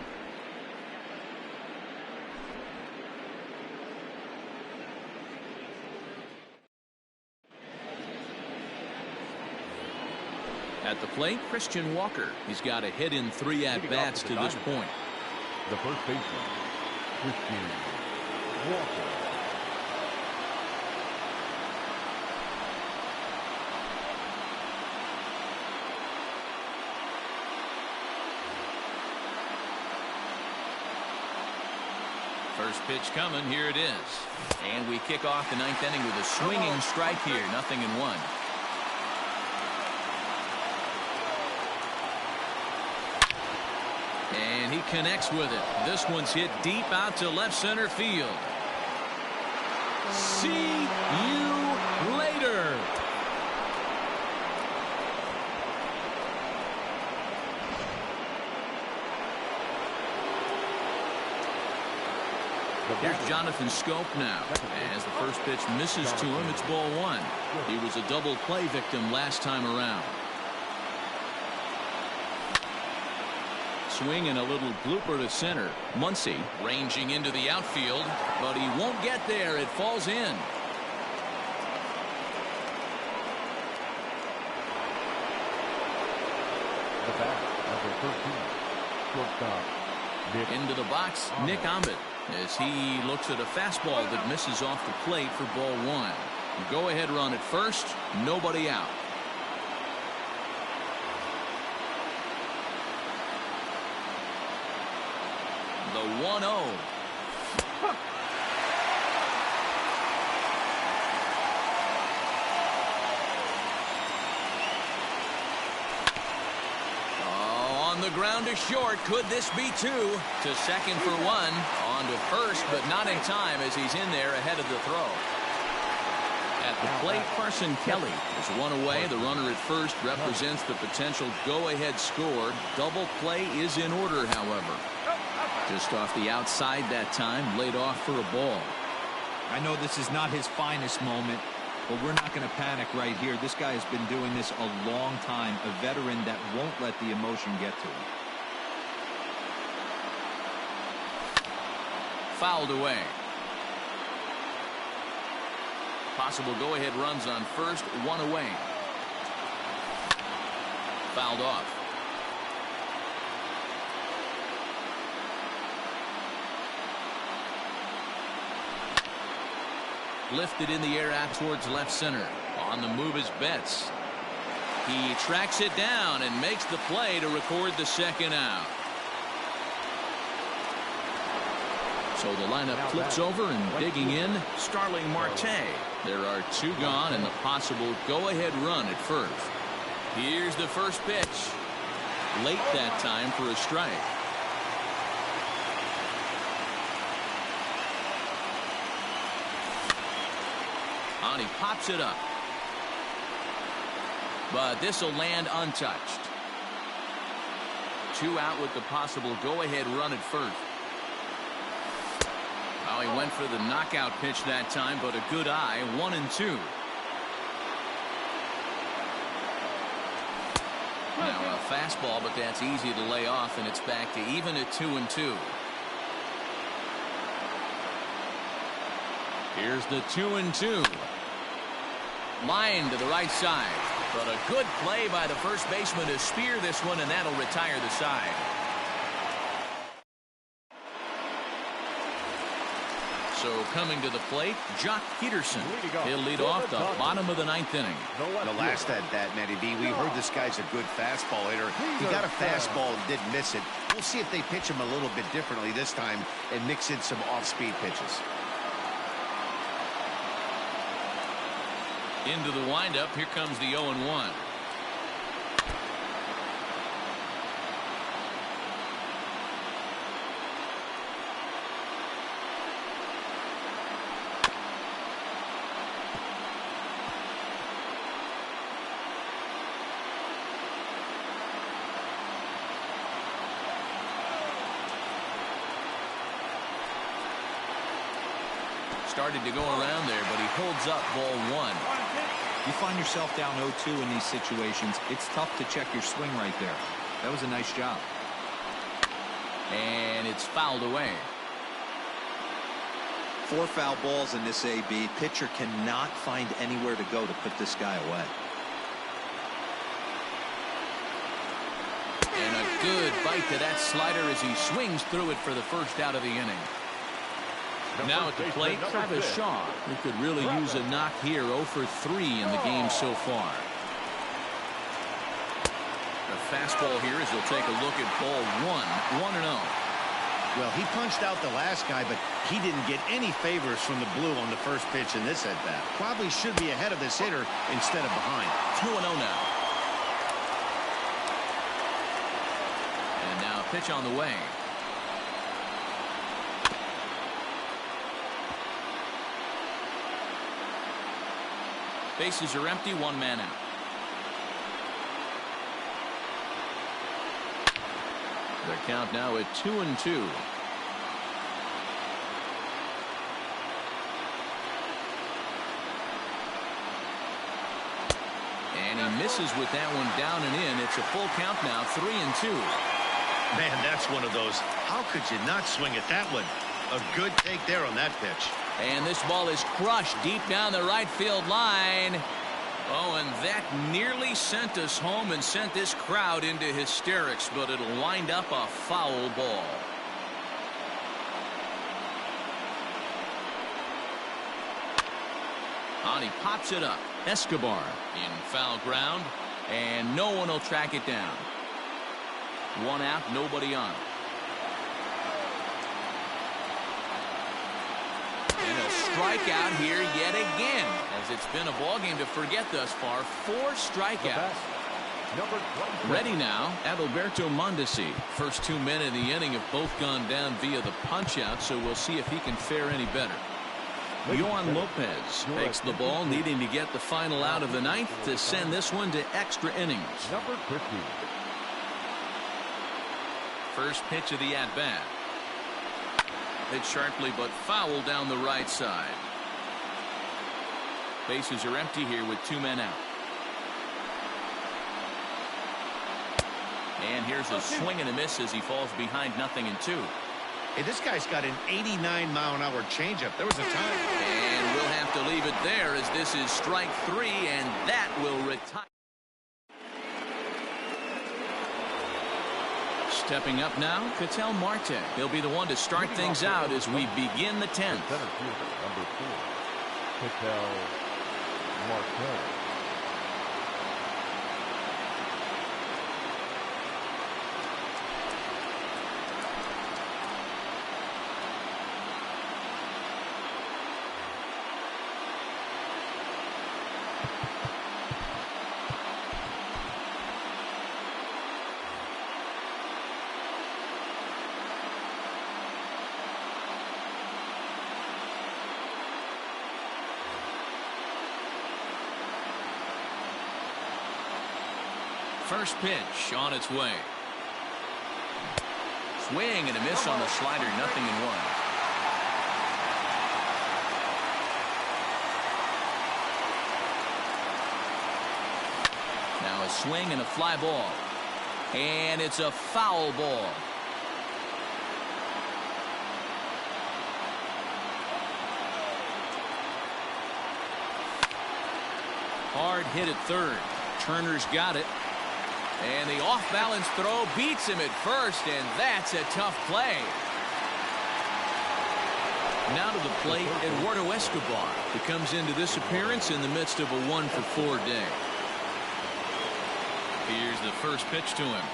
At the plate, Christian Walker. He's got a hit in 3 at-bats to this point. The first baseman, Christian Walker. First pitch coming. Here it is. And we kick off the 9th inning with a swinging strike here. 0-1. And he connects with it. This one's hit deep out to left center field. See you later. Here's Jonathan Scope now. As the first pitch misses to him, it's ball 1. He was a double play victim last time around. Swing and a little blooper to center. Muncy ranging into the outfield, but he won't get there. It falls in. The bat, number 13, shortstop, Nick. Into the box, Nick Ahmed, as he looks at a fastball that misses off the plate for ball 1. Go ahead run at first, nobody out. The 1-0. On the the ground to short. Could this be two? To second for one. On to first, but not in time as he's in there ahead of the throw. At the plate, Carson Kelly is one away. The runner at first represents the potential go-ahead score. Double play is in order, however. Just off the outside that time, laid off for a ball. I know this is not his finest moment, but we're not going to panic right here. This guy has been doing this a long time, a veteran that won't let the emotion get to him. Fouled away. Possible go-ahead runs on first, one away. Fouled off. Lifted in the air out towards left center. On the move is Betts. He tracks it down and makes the play to record the second out. So the lineup flips over and digging in, Starling Marte. There are two gone and the possible go-ahead run at first. Here's the first pitch. Late that time for a strike. And he pops it up. But this will land untouched. Two out with the possible go-ahead run at first. Well, he went for the knockout pitch that time, but a good eye, 1-2. Now a fastball, but that's easy to lay off, and it's back to even at 2-2. Here's the 2-2. Line to the right side, but a good play by the first baseman to spear this one, and that'll retire the side. So coming to the plate, Jock Peterson. He'll lead off the bottom of the ninth inning. The last at bat, Matty B, we heard this guy's a good fastball hitter. He got a fastball and didn't miss it. We'll see if they pitch him a little bit differently this time and mix in some off-speed pitches. Into the windup, here comes the 0-1. Started to go around there, but he holds up ball one. You find yourself down 0-2 in these situations. It's tough to check your swing right there. That was a nice job. And it's fouled away. 4 foul balls in this AB. Pitcher cannot find anywhere to go to put this guy away. And a good bite to that slider as he swings through it for the first out of the inning. Now at the plate, Travis Shaw, who could really use a knock here. 0 for 3 in the game so far. The fastball here as he'll take a look at ball 1, 1-0. Well, he punched out the last guy, but he didn't get any favors from the blue on the first pitch in this at-bat. Probably should be ahead of this hitter instead of behind. 2-0 now. And now a pitch on the way. Bases are empty, 1 man out. Their count now at 2-2. And he misses with that one down and in. It's a full count now, 3-2. Man, that's one of those. How could you not swing at that one? A good take there on that pitch. And this ball is crushed deep down the right field line. Oh, and that nearly sent us home and sent this crowd into hysterics, but it'll wind up a foul ball. And he pops it up. Escobar in foul ground, and no one will track it down. 1 out, nobody on. And a strikeout here yet again, as it's been a ball game to forget thus far. 4 strikeouts. Number 26. Ready now, Adalberto Mondesi. First 2 men in the inning have both gone down via the punch-out, so we'll see if he can fare any better. Yohan Lopez takes the ball, needing to get the final out of the ninth to send this one to extra innings. Number 50. First pitch of the at-bat. Hit sharply but foul down the right side. Bases are empty here with 2 men out. And here's a swing and a miss as he falls behind 0-2. Hey, this guy's got an 89-mile-an-hour changeup. There was a time. And we'll have to leave it there as this is strike 3, and that will retire. Stepping up now, Ketel Marte. He'll be the one to start things out as we begin the 10th. Center fielder, number 4. Ketel Marte. First pitch on its way. Swing and a miss on the slider, 0-1. Now a swing and a fly ball. And it's a foul ball. Hard hit at third. Turner's got it. And the off-balance throw beats him at first, and that's a tough play. Now to the plate, Eduardo Escobar, who comes into this appearance in the midst of a 1-for-4 day. Here's the first pitch to him.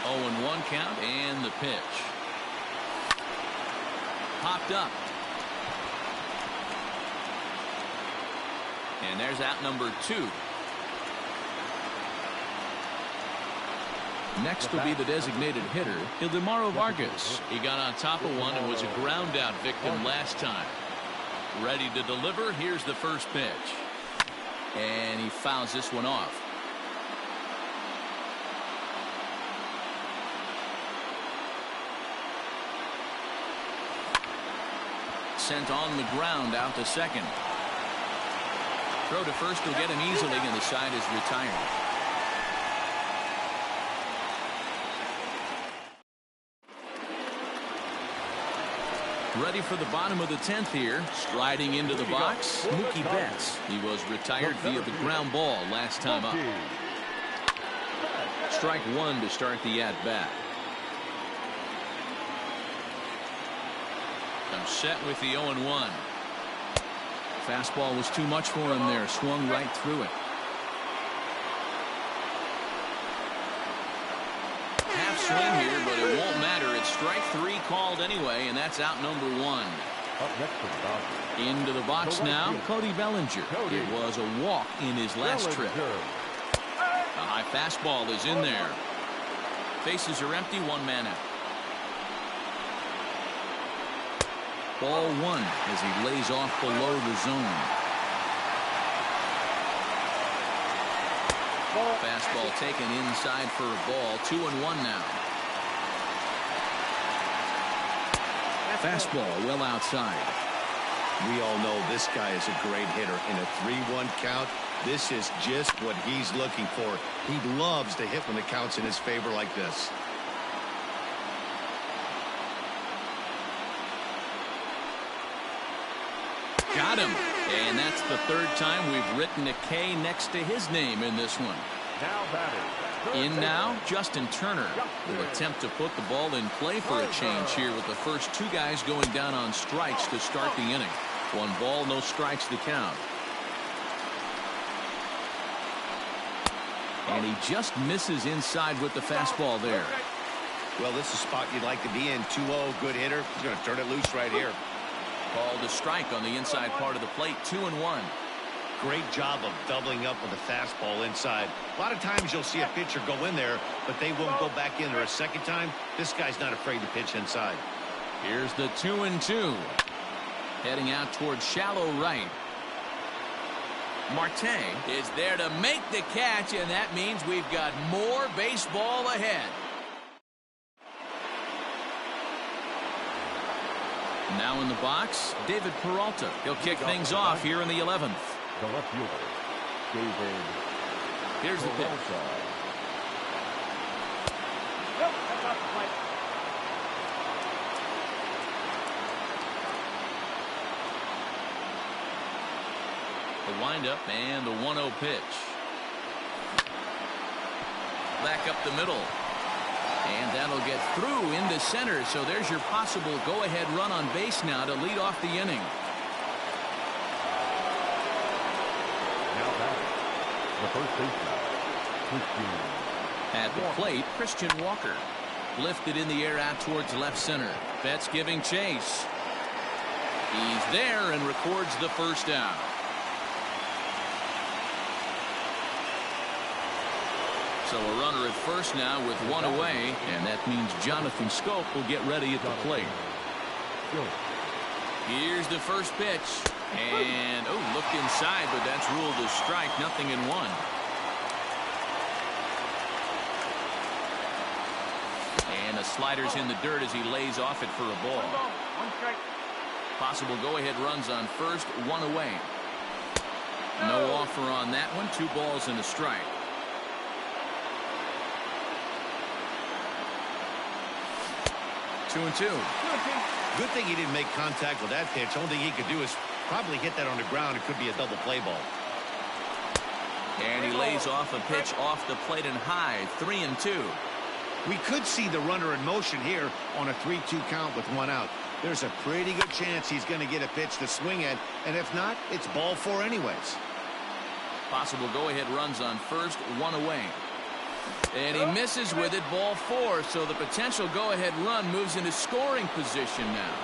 0-1 count, and the pitch. Popped up. And there's out number 2. Next will be the designated hitter, Ildemaro Vargas. He got on top of one and was a ground out victim last time. Ready to deliver. Here's the first pitch. And he fouls this one off. Sent on the ground out to second. Throw to first will get him easily, and the side is retired. Ready for the bottom of the 10th here. Striding into the box, Mookie Betts. He was retired via the ground ball last time up. Strike 1 to start the at-bat. I'm set with the 0-1. Fastball was too much for him there. Swung right through it. Half swing here, but it won't matter. It's strike 3 called anyway, and that's out number 1. Up next for the Dodgers. Into the box now, Cody Bellinger. It was a walk in his last trip. A high fastball is in there. Bases are empty, 1 man out. Ball 1 as he lays off below the zone. Fastball taken inside for a ball. 2-1 now. Fastball well outside. We all know this guy is a great hitter. In a 3-1 count, this is just what he's looking for. He loves to hit when the count's in his favor like this. Got him. And that's the 3rd time we've written a K next to his name in this one. Now batting. In now, Justin Turner will attempt to put the ball in play for a change here with the first 2 guys going down on strikes to start the inning. 1 ball, no strikes to count. And he just misses inside with the fastball there. Well, this is a spot you'd like to be in. 2-0, good hitter. He's going to turn it loose right here. Called a strike on the inside part of the plate. 2-1. Great job of doubling up with a fastball inside. A lot of times you'll see a pitcher go in there, but they won't go back in there a second time. This guy's not afraid to pitch inside. Here's the 2-2. Heading out towards shallow right. Marte is there to make the catch, and that means we've got more baseball ahead. Now in the box, David Peralta. He'll kick things off here in the 11th. The left fielder, David. Here's the pitch. The windup and the 1-0 pitch. Back up the middle. And that'll get through into center. So there's your possible go-ahead run on base now to lead off the inning. Now batting, the first baseman, Christian. At the plate, Christian Walker. Lifted in the air out towards left center. Betts giving chase. He's there and records the first down. So a runner at first now with one away, and that means Jonathan Scope will get ready at the plate. Here's the first pitch, and looked inside, but that's ruled a strike. 0-1. And the slider's in the dirt as he lays off it for a ball. Possible go-ahead runs on first, one away. No offer on that one. 2 balls and a strike. 2-2. Good thing he didn't make contact with that pitch. Only thing he could do is probably hit that on the ground. It could be a double play ball. And he lays off a pitch off the plate and high. 3-2. We could see the runner in motion here on a 3-2 count with 1 out. There's a pretty good chance he's going to get a pitch to swing at, and if not, it's ball 4 anyways. Possible go-ahead runs on first, 1 away. And he misses with it, ball 4, so the potential go-ahead run moves into scoring position now.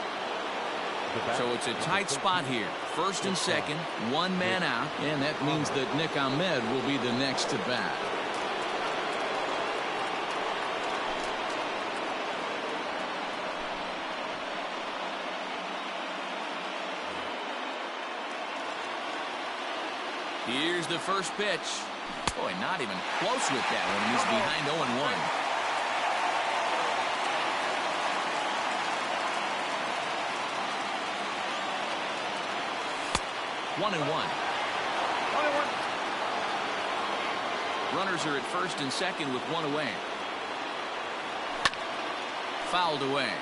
So it's a tight spot here. First and second, 1 man out, and that means that Nick Ahmed will be the next to bat. Here's the first pitch. Boy, not even close with that one. He's behind 0-1. 1-1. Runners are at first and second with 1 away. Fouled away.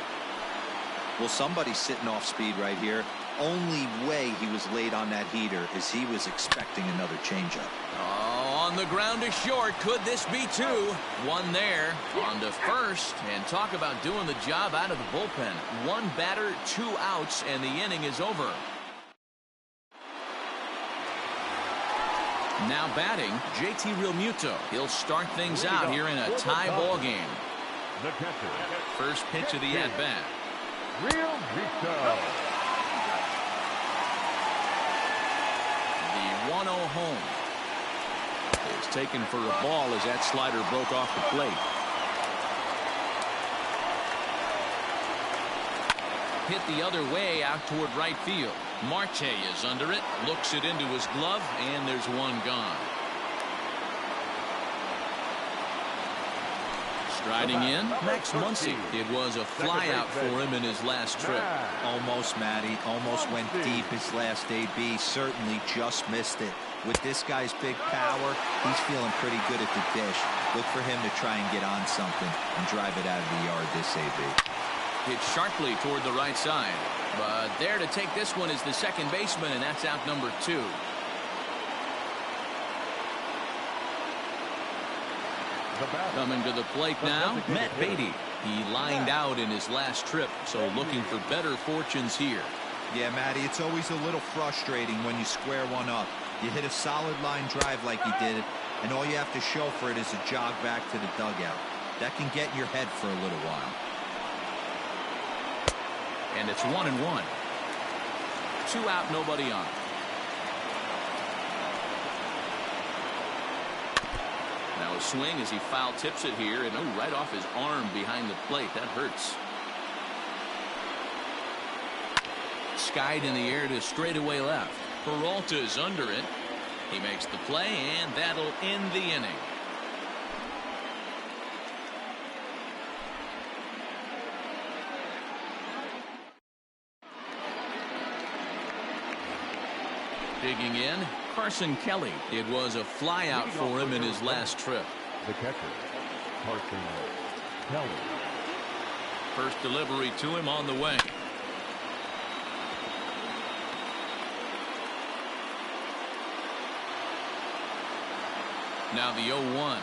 Well, somebody's sitting off speed right here. Only way he was late on that heater is he was expecting another changeup. Oh, on the ground to short. Could this be 2? 1 there on to first. And talk about doing the job out of the bullpen. 1 batter, 2 outs, and the inning is over. Now batting, JT Realmuto. He'll start things out here in a tie ball game. The catcher. First pitch of the at-bat. Realmuto. The 1-0 home is taken for a ball as that slider broke off the plate. Hit the other way out toward right field. Marte is under it, looks it into his glove, and there's 1 gone. Striding in, Max Muncy. It was a flyout for him in his last trip. Almost, Matty. Almost went deep his last AB. Certainly just missed it. With this guy's big power, he's feeling pretty good at the dish. Look for him to try and get on something and drive it out of the yard this AB. Hit sharply toward the right side. But there to take this one is the second baseman, and that's out number 2. Coming to the plate now, Matt Beatty. He lined out in his last trip, so looking for better fortunes here. Yeah, Matty, it's always a little frustrating when you square one up. You hit a solid line drive like he did, and all you have to show for it is a jog back to the dugout. That can get in your head for a little while. And it's 1-1. 2 out, nobody on. Now a swing as he foul tips it here, and right off his arm behind the plate. That hurts. Skied in the air to straightaway left. Peralta's under it. He makes the play, and that'll end the inning. Digging in, Carson Kelly. It was a flyout for him in his last trip. The catcher, Carson Kelly. First delivery to him on the way. Now the 0-1.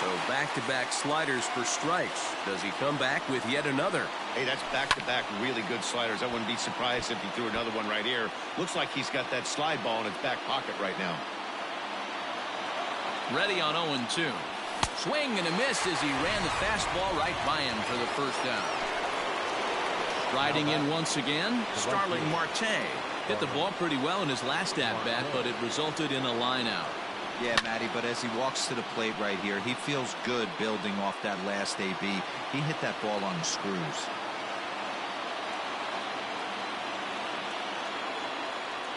So back-to-back sliders for strikes. Does he come back with yet another? Hey, that's back-to-back really good sliders. I wouldn't be surprised if he threw another one right here. Looks like he's got that slide ball in his back pocket right now. Ready on 0-2. Swing and a miss as he ran the fastball right by him for the first down. Riding in once again, Starling Marte. Hit the ball pretty well in his last at-bat, but it resulted in a line out. Yeah, Matty, but as he walks to the plate right here, he feels good building off that last AB. He hit that ball on the screws.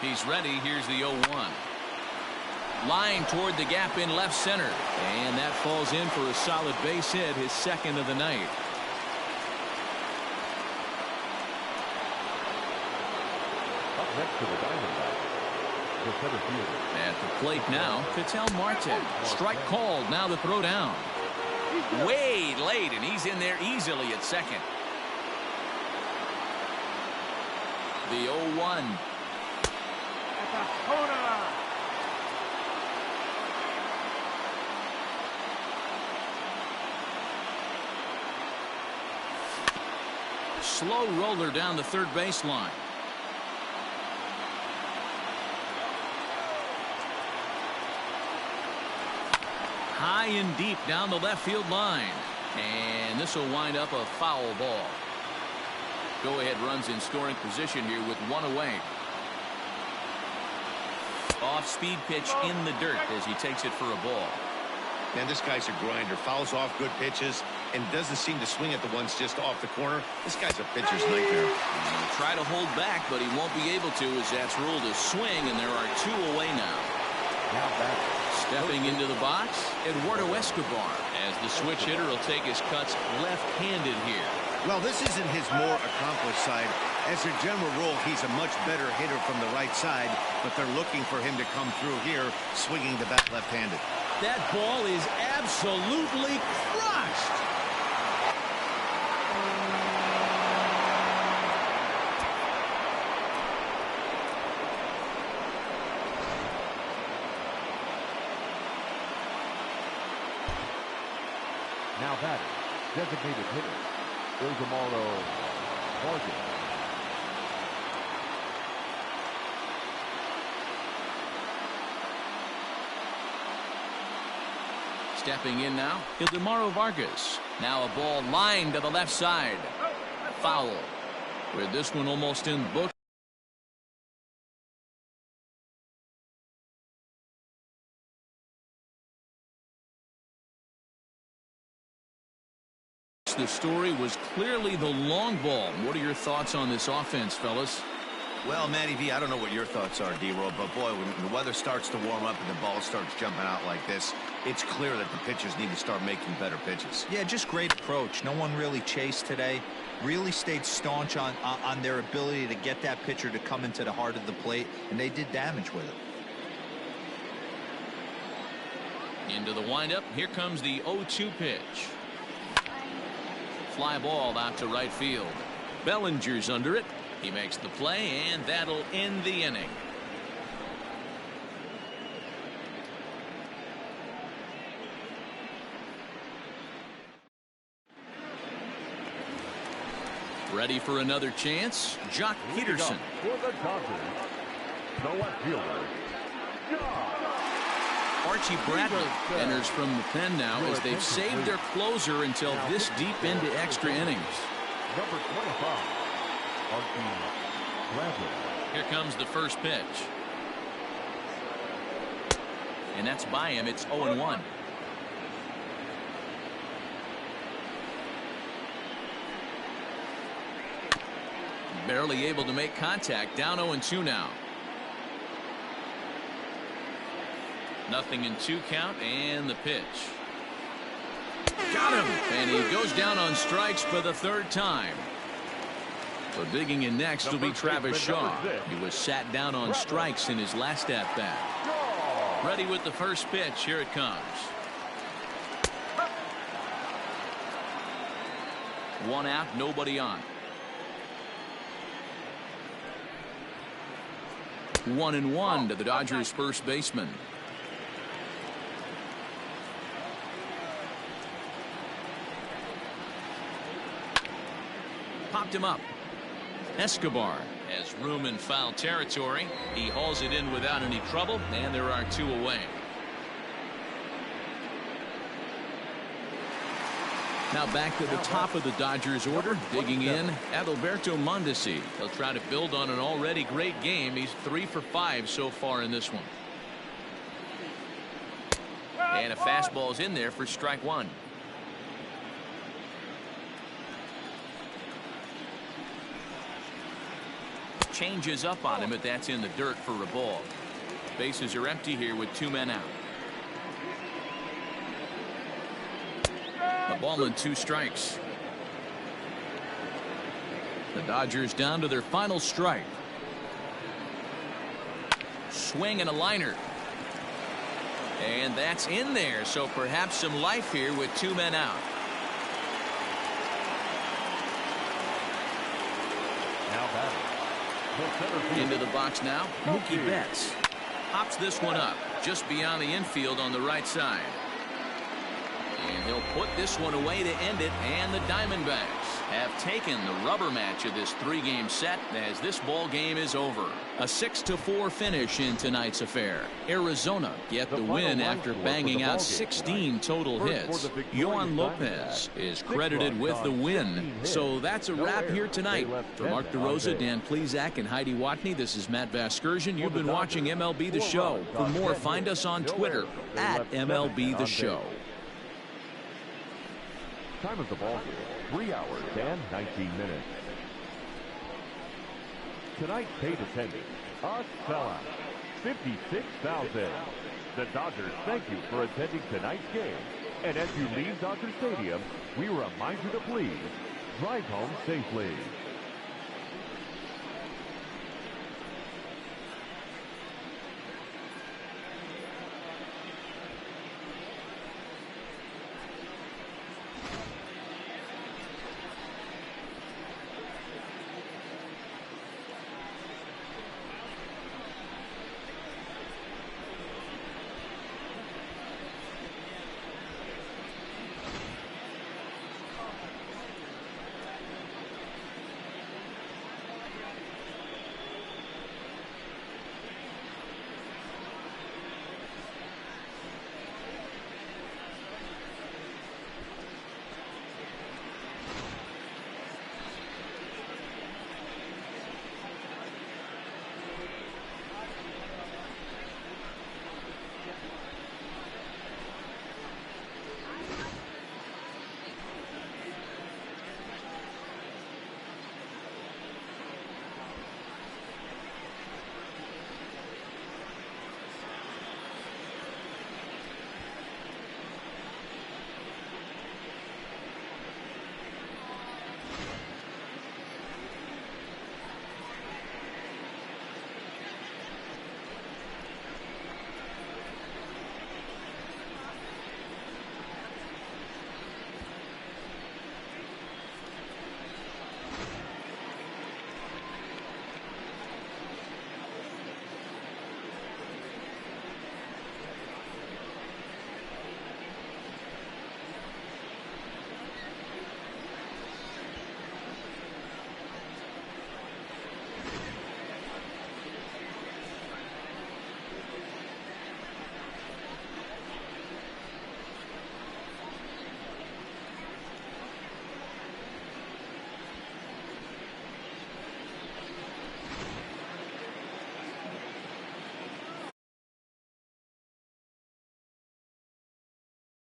He's ready. Here's the 0-1. Line toward the gap in left center. And that falls in for a solid base hit, his second of the night. Up next to the Diamondbacks, the center fielder. At the plate now, Ketel Marte. Strike called. Now the throw down. Way late, and he's in there easily at second. The 0-1. Slow roller down the third baseline. High and deep down the left field line. And this will wind up a foul ball. Go-ahead runs in scoring position here with one away. Off-speed pitch in the dirt as he takes it for a ball. Man, this guy's a grinder. Fouls off good pitches and doesn't seem to swing at the ones just off the corner. This guy's a pitcher's nightmare. He'll try to hold back, but he won't be able to as that's ruled a swing, and there are two away now. Now back. Stepping into the box, Eduardo Escobar, as the switch hitter will take his cuts left-handed here. Well, this isn't his more accomplished side. As a general rule, he's a much better hitter from the right side, but they're looking for him to come through here, swinging the bat left-handed. That ball is absolutely crushed. Now batting, designated hitter, Ilgamaro Vargas. Stepping in now, Ildemaro Vargas. Now a ball lined to the left side. Foul. With this one almost in the book. The story was clearly the long ball. What are your thoughts on this offense, fellas? Well, Matty V, I don't know what your thoughts are, D-Roll, but boy, when the weather starts to warm up and the ball starts jumping out like this, it's clear that the pitchers need to start making better pitches. Yeah, just great approach. No one really chased today. Really stayed staunch on their ability to get that pitcher to come into the heart of the plate, and they did damage with it. Into the windup. Here comes the 0-2 pitch. Fly ball out to right field. Bellinger's under it. He makes the play, and that'll end the inning. Ready for another chance? Jock Peterson. For the Dodgers, the left fielder, Archie Bradley enters from the pen now as they've saved their closer until this deep into extra innings. number 25. Here comes the first pitch. And that's by him. It's 0-1. Barely able to make contact. Down 0-2 now. 0-2 count, and the pitch. Got him! And he goes down on strikes for the third time. So digging in next will be Travis Shaw. He was sat down on strikes in his last at-bat. Ready with the first pitch. Here it comes. One out, nobody on. 1-1 to the Dodgers first baseman. Popped him up. Escobar has room in foul territory. He hauls it in without any trouble, and there are 2 away. Now back to the top of the Dodgers order. Digging in, Adalberto Mondesi. He'll try to build on an already great game. He's 3 for 5 so far in this one. And a fastball's in there for strike 1. Changes up on him, but that's in the dirt for a ball. Bases are empty here with 2 men out. A ball and 2 strikes. The Dodgers down to their final strike. Swing and a liner. And that's in there, so perhaps some life here with 2 men out. Now batting. Into the box now, Mookie Betts. Pops this one up just beyond the infield on the right side. And he'll put this one away to end it, and the Diamondbacks have taken the rubber match of this 3-game set as this ball game is over. A 6-4 finish in tonight's affair. Arizona get the win after banging out 16 total hits. Yohan Lopez is credited with the win. So that's a wrap here tonight. For Mark DeRosa, Dan Plezak, and Heidi Watney, this is Matt Vasgersian. You've been watching MLB The Show. For more, find us on Twitter at MLB The Show. Time of the ball game, 3 hours and 19 minutes. Tonight's paid attendance, a sellout, 56,000. The Dodgers thank you for attending tonight's game. And as you leave Dodger Stadium, we remind you to please drive home safely.